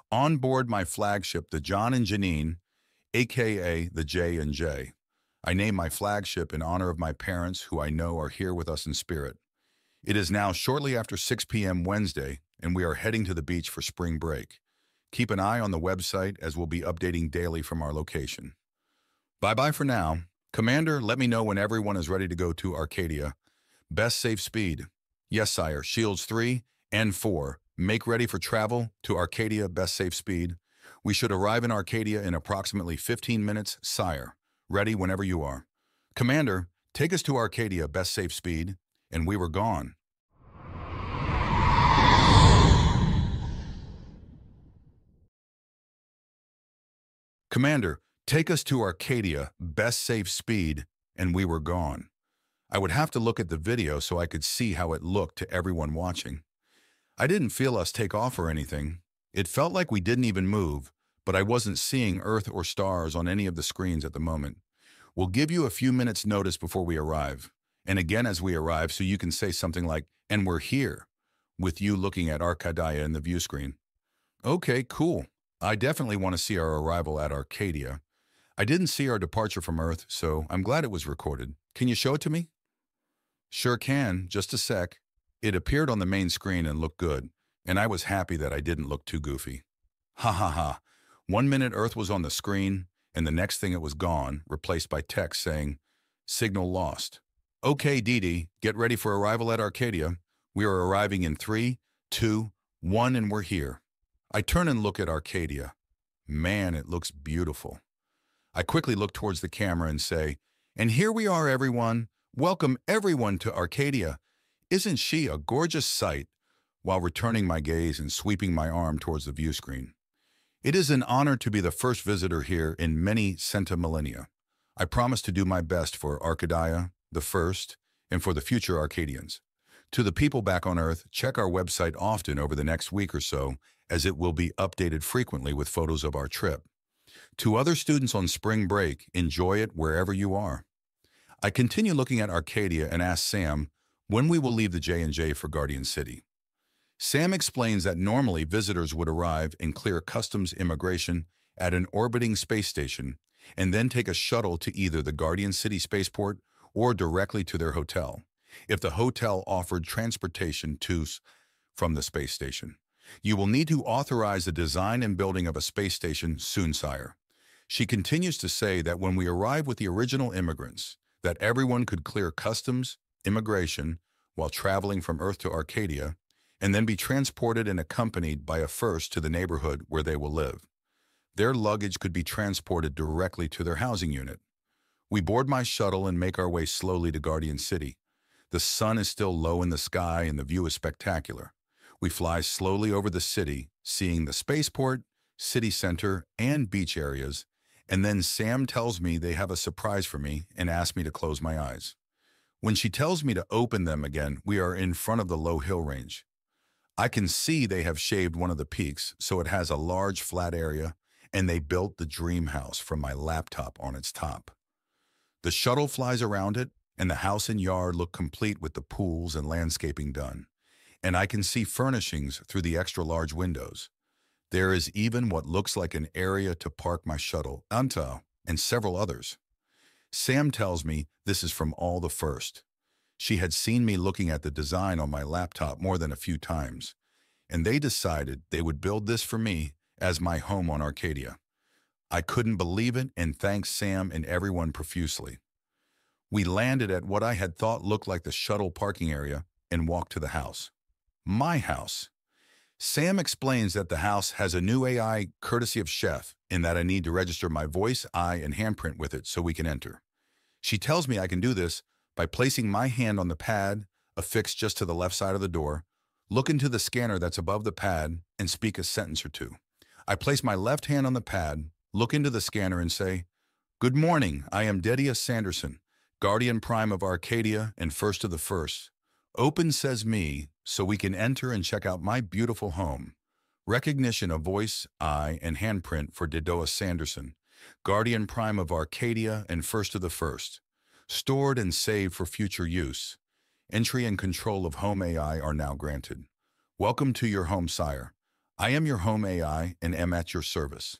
on board my flagship, the Jon and Janine, aka the J&J. I name my flagship in honor of my parents who I know are here with us in spirit. It is now shortly after 6 p.m. Wednesday, and we are heading to the beach for spring break. Keep an eye on the website as we'll be updating daily from our location. Bye-bye for now. Commander, let me know when everyone is ready to go to Arcadia. Best safe speed. Yes, sire. Shields 3 and 4. Make ready for travel to Arcadia, best safe speed. We should arrive in Arcadia in approximately 15 minutes, sire. Ready whenever you are. Commander, take us to Arcadia, best safe speed. And we were gone. Commander, take us to Arcadia, best safe speed, and we were gone. I would have to look at the video so I could see how it looked to everyone watching. I didn't feel us take off or anything. It felt like we didn't even move, but I wasn't seeing Earth or stars on any of the screens at the moment. We'll give you a few minutes notice before we arrive, and again as we arrive so you can say something like, and we're here, with you looking at Arcadia in the view screen. Okay, cool. I definitely want to see our arrival at Arcadia. I didn't see our departure from Earth, so I'm glad it was recorded. Can you show it to me? Sure can, just a sec. It appeared on the main screen and looked good, and I was happy that I didn't look too goofy. Ha ha ha. 1 minute Earth was on the screen, and the next thing it was gone, replaced by text saying, signal lost. Okay, DD, get ready for arrival at Arcadia. We are arriving in 3, 2, 1, and we're here. I turn and look at Arcadia. Man, it looks beautiful. I quickly look towards the camera and say, and here we are, everyone. Welcome everyone to Arcadia. Isn't she a gorgeous sight? While returning my gaze and sweeping my arm towards the view screen. It is an honor to be the first visitor here in many centimillennia. I promise to do my best for Arcadia, the first, and for the future Arcadians. To the people back on Earth, check our website often over the next week or so, as it will be updated frequently with photos of our trip. To other students on spring break, enjoy it wherever you are. I continue looking at Arcadia and ask Sam when we will leave the J&J for Guardian City. Sam explains that normally visitors would arrive and clear customs immigration at an orbiting space station and then take a shuttle to either the Guardian City spaceport or directly to their hotel, if the hotel offered transportation from the space station. You will need to authorize the design and building of a space station soon, sire. She continues to say that when we arrive with the original immigrants, that everyone could clear customs, immigration, while traveling from Earth to Arcadia, and then be transported and accompanied by a first to the neighborhood where they will live. Their luggage could be transported directly to their housing unit. We board my shuttle and make our way slowly to Guardian City. The sun is still low in the sky and the view is spectacular. We fly slowly over the city, seeing the spaceport, city center, and beach areas, and then Sam tells me they have a surprise for me and asks me to close my eyes. When she tells me to open them again, we are in front of the low hill range. I can see they have shaved one of the peaks, so it has a large flat area, and they built the dream house from my laptop on its top. The shuttle flies around it, and the house and yard look complete with the pools and landscaping done, and I can see furnishings through the extra-large windows. There is even what looks like an area to park my shuttle, and several others. Sam tells me this is from all the first. She had seen me looking at the design on my laptop more than a few times, and they decided they would build this for me as my home on Arcadia. I couldn't believe it and thanked Sam and everyone profusely. We landed at what I had thought looked like the shuttle parking area and walked to the house. My house. Sam explains that the house has a new AI courtesy of Chef and that I need to register my voice, eye, and handprint with it so we can enter. She tells me I can do this by placing my hand on the pad affixed just to the left side of the door, look into the scanner that's above the pad, and speak a sentence or two. I place my left hand on the pad, look into the scanner, and say, "Good morning, I am Dedius Sanderson, Guardian Prime of Arcadia and First of the First. Open says me, so we can enter and check out my beautiful home. Recognition of voice, eye, and handprint for Dedius Sanderson, Guardian Prime of Arcadia and First of the First. Stored and saved for future use. Entry and control of Home AI are now granted. Welcome to your home, sire. I am your Home AI and am at your service.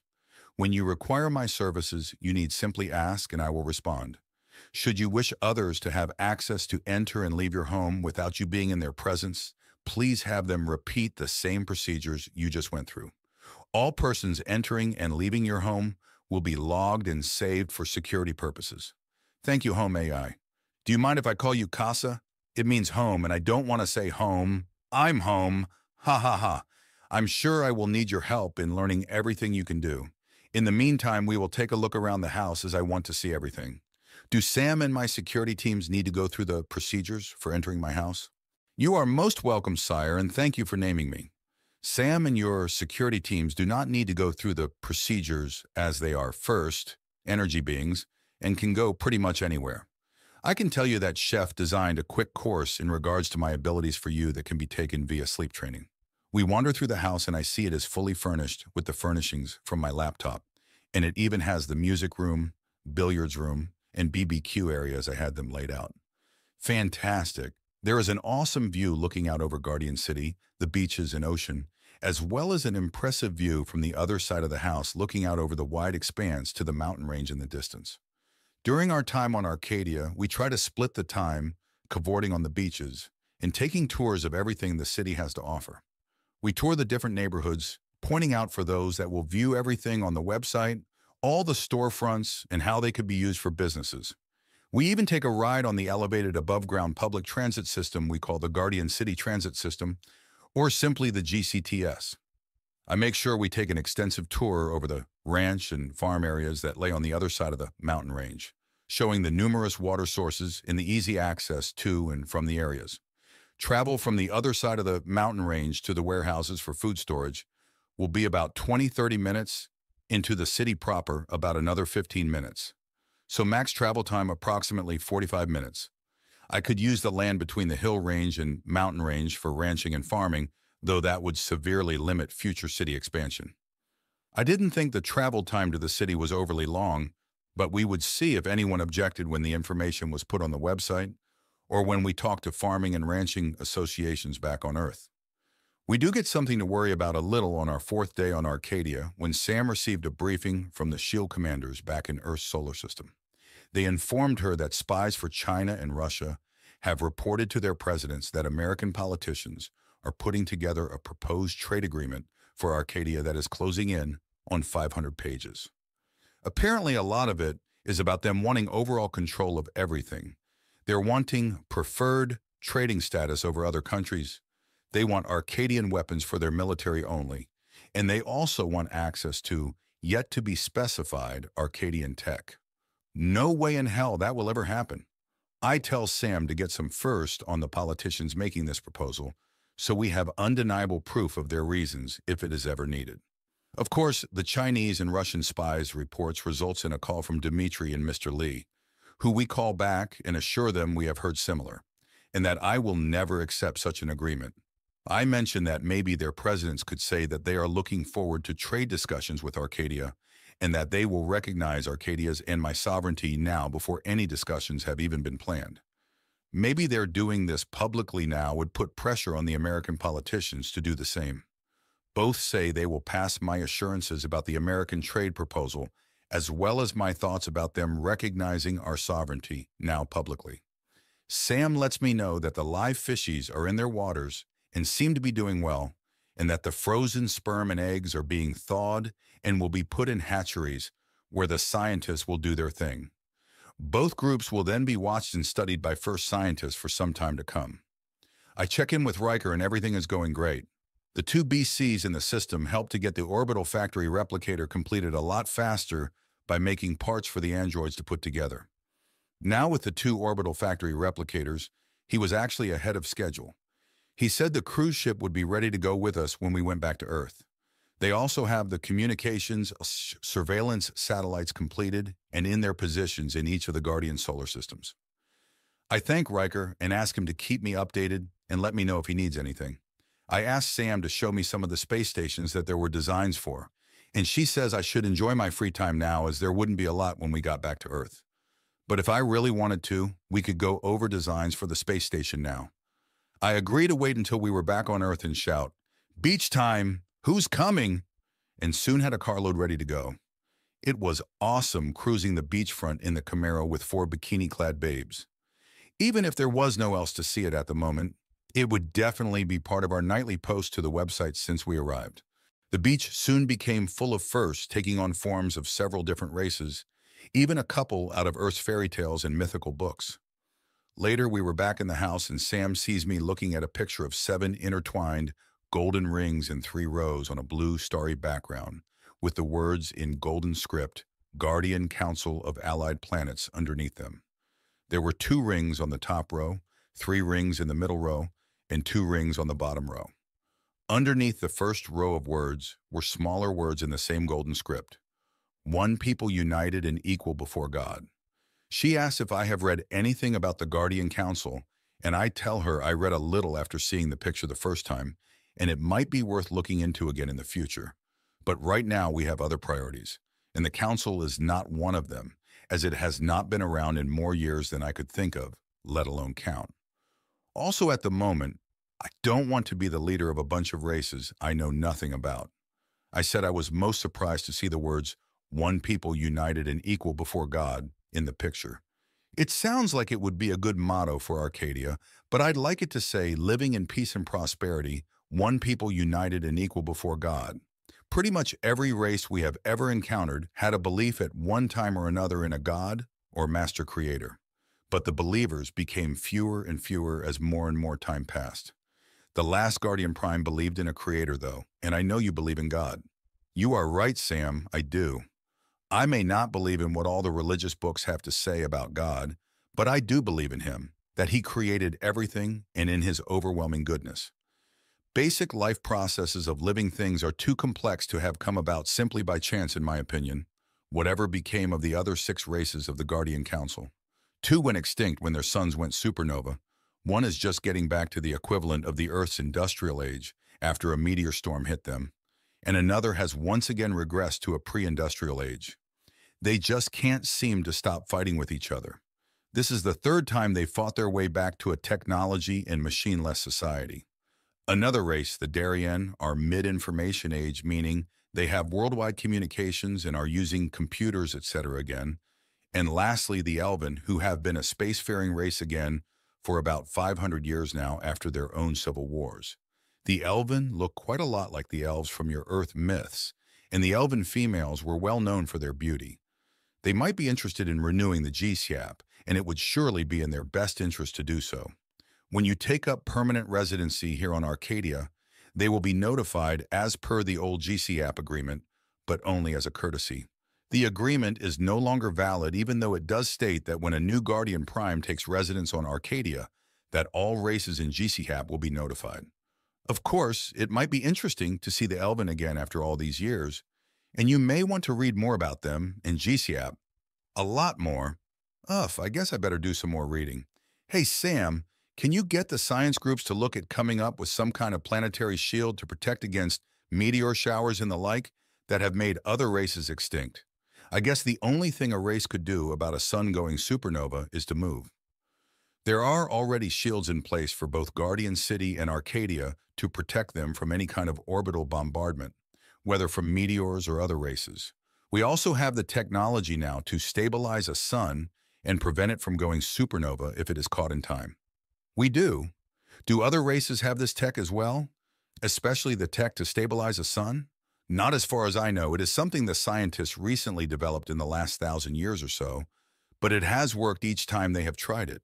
When you require my services, you need simply ask and I will respond. Should you wish others to have access to enter and leave your home without you being in their presence, please have them repeat the same procedures you just went through. All persons entering and leaving your home will be logged and saved for security purposes. Thank you, Home AI. Do you mind if I call you Casa? It means home, and I don't want to say home. I'm home. Ha ha ha. I'm sure I will need your help in learning everything you can do. In the meantime, we will take a look around the house as I want to see everything. Do Sam and my security teams need to go through the procedures for entering my house? You are most welcome, sire, and thank you for naming me. Sam and your security teams do not need to go through the procedures as they are first, energy beings, and can go pretty much anywhere. I can tell you that Chef designed a quick course in regards to my abilities for you that can be taken via sleep training. We wander through the house and I see it is fully furnished with the furnishings from my laptop, and it even has the music room, billiards room, and BBQ area as I had them laid out. Fantastic. There is an awesome view looking out over Guardian City, the beaches and ocean, as well as an impressive view from the other side of the house looking out over the wide expanse to the mountain range in the distance. During our time on Arcadia, we try to split the time cavorting on the beaches and taking tours of everything the city has to offer. We tour the different neighborhoods, pointing out for those that will view everything on the website, all the storefronts, and how they could be used for businesses. We even take a ride on the elevated above-ground public transit system we call the Guardian City Transit System, or simply the GCTS. I make sure we take an extensive tour over the ranch and farm areas that lay on the other side of the mountain range, showing the numerous water sources and the easy access to and from the areas. Travel from the other side of the mountain range to the warehouses for food storage will be about 20-30 minutes, into the city proper about another 15 minutes. So max travel time approximately 45 minutes. I could use the land between the hill range and mountain range for ranching and farming, though that would severely limit future city expansion. I didn't think the travel time to the city was overly long, but we would see if anyone objected when the information was put on the website or when we talked to farming and ranching associations back on Earth. We do get something to worry about a little on our 4th day on Arcadia when Sam received a briefing from the SHIELD commanders back in Earth's solar system. They informed her that spies for China and Russia have reported to their presidents that American politicians are putting together a proposed trade agreement for Arcadia that is closing in on 500 pages. Apparently, a lot of it is about them wanting overall control of everything. They're wanting preferred trading status over other countries. They want Arcadian weapons for their military only, and they also want access to yet-to-be-specified Arcadian tech. No way in hell that will ever happen. I tell Sam to get some first on the politicians making this proposal, so we have undeniable proof of their reasons if it is ever needed. Of course, the Chinese and Russian spies' reports results in a call from Dmitry and Mr. Lee, who we call back and assure them we have heard similar, and that I will never accept such an agreement. I mentioned that maybe their presidents could say that they are looking forward to trade discussions with Arcadia, and that they will recognize Arcadia's and my sovereignty now before any discussions have even been planned. Maybe their doing this publicly now would put pressure on the American politicians to do the same. Both say they will pass my assurances about the American trade proposal, as well as my thoughts about them recognizing our sovereignty now publicly. Sam lets me know that the live fishies are in their waters and seem to be doing well, and that the frozen sperm and eggs are being thawed and will be put in hatcheries where the scientists will do their thing. Both groups will then be watched and studied by first scientists for some time to come. I check in with Riker and everything is going great. The 2 BCs in the system helped to get the orbital factory replicator completed a lot faster by making parts for the androids to put together. Now with the 2 orbital factory replicators, he was actually ahead of schedule. He said the cruise ship would be ready to go with us when we went back to Earth. They also have the communications surveillance satellites completed and in their positions in each of the Guardian solar systems. I thank Riker and ask him to keep me updated and let me know if he needs anything. I asked Sam to show me some of the space stations that there were designs for, and she says I should enjoy my free time now as there wouldn't be a lot when we got back to Earth. But if I really wanted to, we could go over designs for the space station now. I agree to wait until we were back on Earth and shout, "Beach time! Who's coming?" and soon had a carload ready to go. It was awesome cruising the beachfront in the Camaro with 4 bikini-clad babes. Even if there was no else to see it at the moment, it would definitely be part of our nightly post to the website since we arrived. The beach soon became full of firsts, taking on forms of several different races, even a couple out of Earth's fairy tales and mythical books. Later, we were back in the house and Sam sees me looking at a picture of 7 intertwined golden rings in 3 rows on a blue starry background, with the words in golden script, Guardian Council of Allied Planets underneath them. There were 2 rings on the top row, 3 rings in the middle row, and 2 rings on the bottom row. Underneath the first row of words were smaller words in the same golden script. One people united and equal before God. She asks if I have read anything about the Guardian Council, and I tell her I read a little after seeing the picture the first time, and it might be worth looking into again in the future. But right now we have other priorities, and the Council is not one of them, as it has not been around in more years than I could think of, let alone count. Also at the moment, I don't want to be the leader of a bunch of races I know nothing about. I said I was most surprised to see the words, "One people united and equal before God," in the picture. It sounds like it would be a good motto for Arcadia, but I'd like it to say, "Living in peace and prosperity, one people united and equal before God." Pretty much every race we have ever encountered had a belief at one time or another in a God or master creator. But the believers became fewer and fewer as more and more time passed. The last Guardian Prime believed in a creator, though, and I know you believe in God. You are right, Sam, I do. I may not believe in what all the religious books have to say about God, but I do believe in him, that he created everything and in his overwhelming goodness. Basic life processes of living things are too complex to have come about simply by chance, in my opinion. Whatever became of the other 6 races of the Guardian Council. 2 went extinct when their suns went supernova. 1 is just getting back to the equivalent of the Earth's industrial age after a meteor storm hit them. and another has once again regressed to a pre-industrial age. They just can't seem to stop fighting with each other. This is the third time they fought their way back to a technology and machine-less society. Another race, the Darien, are mid-information age, meaning they have worldwide communications and are using computers, etc. again. And lastly, the Elven, who have been a spacefaring race again for about 500 years now after their own civil wars. The Elven look quite a lot like the elves from your Earth myths, and the Elven females were well known for their beauty. They might be interested in renewing the GCAP, and it would surely be in their best interest to do so. When you take up permanent residency here on Arcadia, they will be notified as per the old GCAP agreement, but only as a courtesy. The agreement is no longer valid, even though it does state that when a new Guardian Prime takes residence on Arcadia, that all races in GCAP will be notified. Of course, it might be interesting to see the Elven again after all these years, and you may want to read more about them in GCAP. A lot more. I guess I better do some more reading. Hey, Sam, can you get the science groups to look at coming up with some kind of planetary shield to protect against meteor showers and the like that have made other races extinct? I guess the only thing a race could do about a sun-going supernova is to move. There are already shields in place for both Guardian City and Arcadia to protect them from any kind of orbital bombardment, whether from meteors or other races. We also have the technology now to stabilize a sun and prevent it from going supernova if it is caught in time. We do. Do other races have this tech as well? Especially the tech to stabilize a sun? Not as far as I know. It is something the scientists recently developed in the last 1,000 years or so, but it has worked each time they have tried it.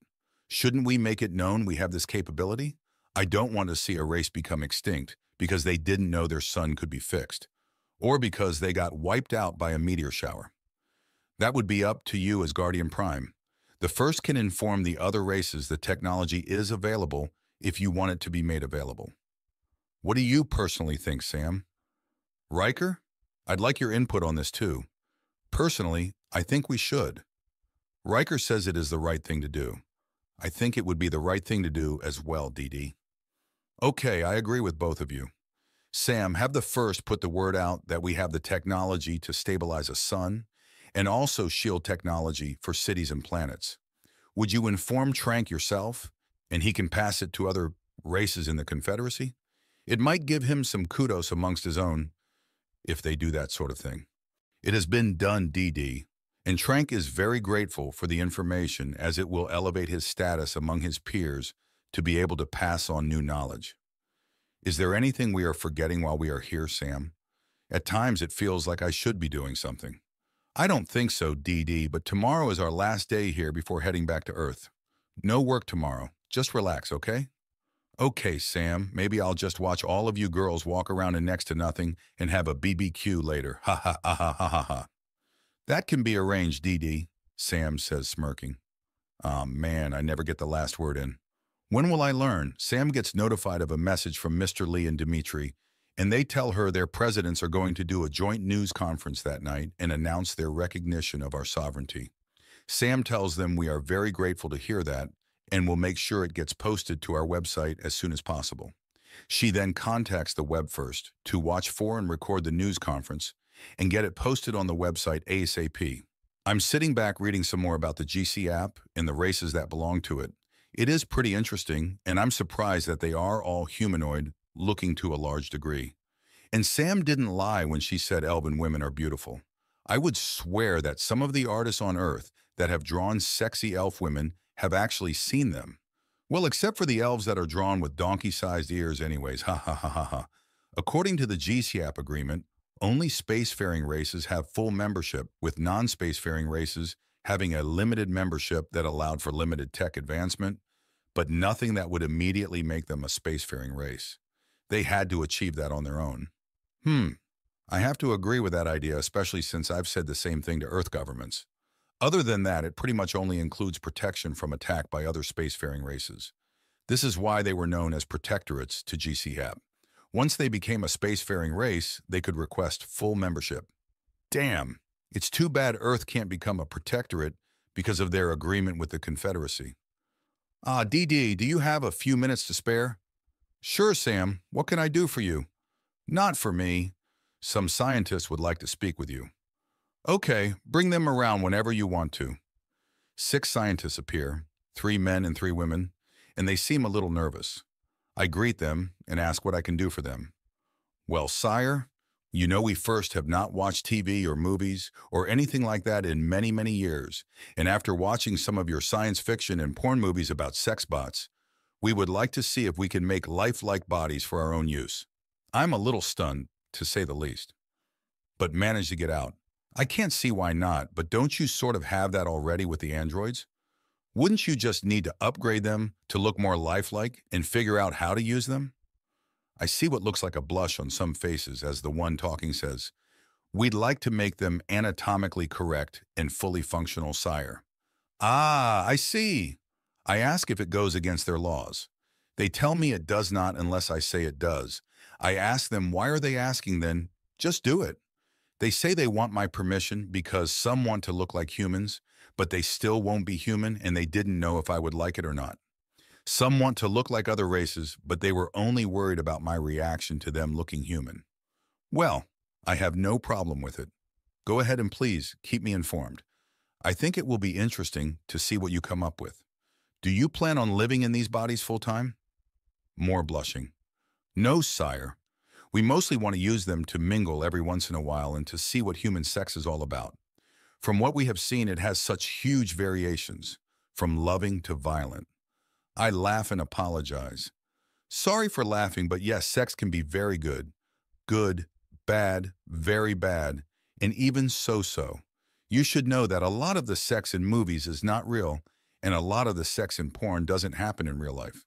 Shouldn't we make it known we have this capability? I don't want to see a race become extinct because they didn't know their sun could be fixed, or because they got wiped out by a meteor shower. That would be up to you as Guardian Prime. The first can inform the other races the technology is available if you want it to be made available. What do you personally think, Sam? Riker? I'd like your input on this too. Personally, I think we should. Riker says it is the right thing to do. I think it would be the right thing to do as well, DD. Okay, I agree with both of you. Sam, have the first put the word out that we have the technology to stabilize a sun, and also shield technology for cities and planets. Would you inform Trank yourself, and he can pass it to other races in the Confederacy? It might give him some kudos amongst his own, if they do that sort of thing. It has been done, DD, and Trank is very grateful for the information as it will elevate his status among his peers to be able to pass on new knowledge. Is there anything we are forgetting while we are here, Sam? At times it feels like I should be doing something. I don't think so, DD, but tomorrow is our last day here before heading back to Earth. No work tomorrow. Just relax, okay? Okay, Sam, maybe I'll just watch all of you girls walk around in next to nothing and have a BBQ later. Ha ha ha ha ha ha ha. That can be arranged, DD, Sam says, smirking. Aw, man, I never get the last word in. When will I learn? Sam gets notified of a message from Mr. Lee and Dimitri, and they tell her their presidents are going to do a joint news conference that night and announce their recognition of our sovereignty. Sam tells them we are very grateful to hear that and will make sure it gets posted to our website as soon as possible. She then contacts the web first to watch for and record the news conference and get it posted on the website ASAP. I'm sitting back reading some more about the GC app and the races that belong to it. It is pretty interesting, and I'm surprised that they are all humanoid, looking to a large degree. And Sam didn't lie when she said elven women are beautiful. I would swear that some of the artists on Earth that have drawn sexy elf women have actually seen them. Well, except for the elves that are drawn with donkey-sized ears anyways, ha ha ha ha ha. According to the GCAP agreement, only spacefaring races have full membership, with non-spacefaring races having a limited membership that allowed for limited tech advancement, but nothing that would immediately make them a spacefaring race. They had to achieve that on their own. I have to agree with that idea, especially since I've said the same thing to Earth governments. Other than that, it pretty much only includes protection from attack by other spacefaring races. This is why they were known as protectorates to GCAP. Once they became a spacefaring race, they could request full membership. Damn, it's too bad Earth can't become a protectorate because of their agreement with the Confederacy. DD, do you have a few minutes to spare? Sure, Sam. What can I do for you? Not for me. Some scientists would like to speak with you. Okay, bring them around whenever you want to. 6 scientists appear, 3 men and 3 women, and they seem a little nervous. I greet them and ask what I can do for them. Well, sire, you know we first have not watched TV or movies or anything like that in many, many years, and after watching some of your science fiction and porn movies about sex bots, we would like to see if we can make lifelike bodies for our own use. I'm a little stunned, to say the least, but managed to get out. I can't see why not, but don't you sort of have that already with the androids? Wouldn't you just need to upgrade them to look more lifelike and figure out how to use them? I see what looks like a blush on some faces as the one talking says, "We'd like to make them anatomically correct and fully functional, sire." Ah, I see. I ask if it goes against their laws. They tell me it does not unless I say it does. I ask them, why are they asking then? Just do it. They say they want my permission because some want to look like humans, but they still won't be human and they didn't know if I would like it or not. Some want to look like other races, but they were only worried about my reaction to them looking human. Well, I have no problem with it. Go ahead and please keep me informed. I think it will be interesting to see what you come up with. Do you plan on living in these bodies full-time? More blushing. No, sire. We mostly want to use them to mingle every once in a while and to see what human sex is all about. From what we have seen, it has such huge variations, from loving to violent. I laugh and apologize. Sorry for laughing, but yes, sex can be very good. Good, bad, very bad, and even so-so. You should know that a lot of the sex in movies is not real, and a lot of the sex in porn doesn't happen in real life.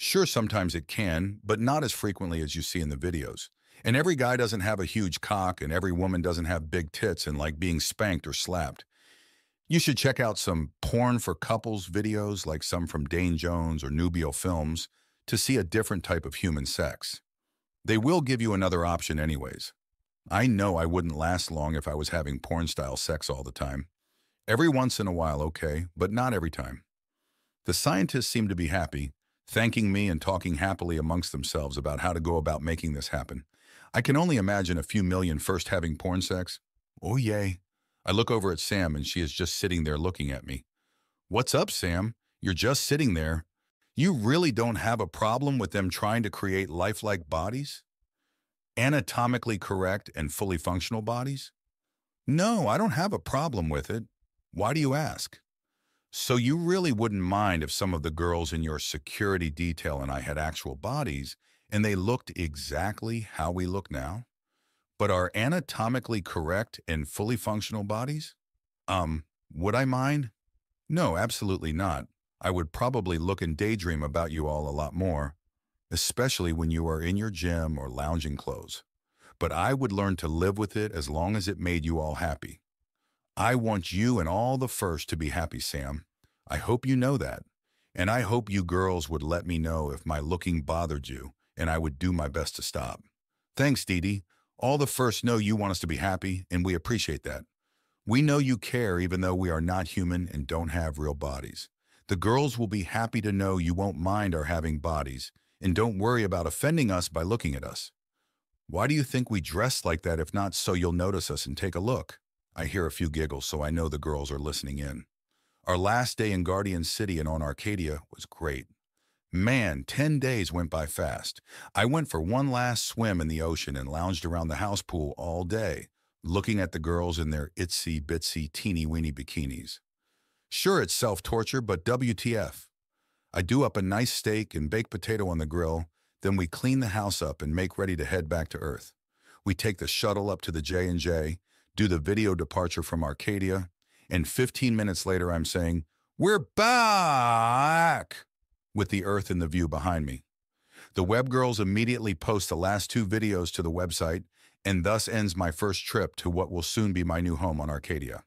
Sure, sometimes it can, but not as frequently as you see in the videos. And every guy doesn't have a huge cock, and every woman doesn't have big tits and like being spanked or slapped. You should check out some porn for couples videos like some from Dane Jones or Nubial Films to see a different type of human sex. They will give you another option anyways. I know I wouldn't last long if I was having porn-style sex all the time. Every once in a while, okay, but not every time. The scientists seem to be happy, thanking me and talking happily amongst themselves about how to go about making this happen. I can only imagine a few million first having porn sex. Oh, yay. I look over at Sam and she is just sitting there looking at me. What's up, Sam? You're just sitting there. You really don't have a problem with them trying to create lifelike bodies? Anatomically correct and fully functional bodies? No, I don't have a problem with it. Why do you ask? So you really wouldn't mind if some of the girls in your security detail and I had actual bodies and they looked exactly how we look now? But are anatomically correct and fully functional bodies? Would I mind? No, absolutely not. I would probably look and daydream about you all a lot more, especially when you are in your gym or lounging clothes. But I would learn to live with it as long as it made you all happy. I want you and all the first to be happy, Sam. I hope you know that. And I hope you girls would let me know if my looking bothered you, and I would do my best to stop. Thanks, Dee Dee. All the first know you want us to be happy, and we appreciate that. We know you care even though we are not human and don't have real bodies. The girls will be happy to know you won't mind our having bodies, and don't worry about offending us by looking at us. Why do you think we dress like that if not so you'll notice us and take a look? I hear a few giggles, so I know the girls are listening in. Our last day in Guardian City and on Arcadia was great. Man, 10 days went by fast. I went for one last swim in the ocean and lounged around the house pool all day, looking at the girls in their itsy-bitsy teeny-weeny bikinis. Sure, it's self-torture, but WTF. I do up a nice steak and baked potato on the grill, then we clean the house up and make ready to head back to Earth. We take the shuttle up to the J&J, do the video departure from Arcadia, and 15 minutes later I'm saying, "We're back!" with the Earth in the view behind me. The web girls immediately post the last 2 videos to the website, and thus ends my first trip to what will soon be my new home on Arcadia.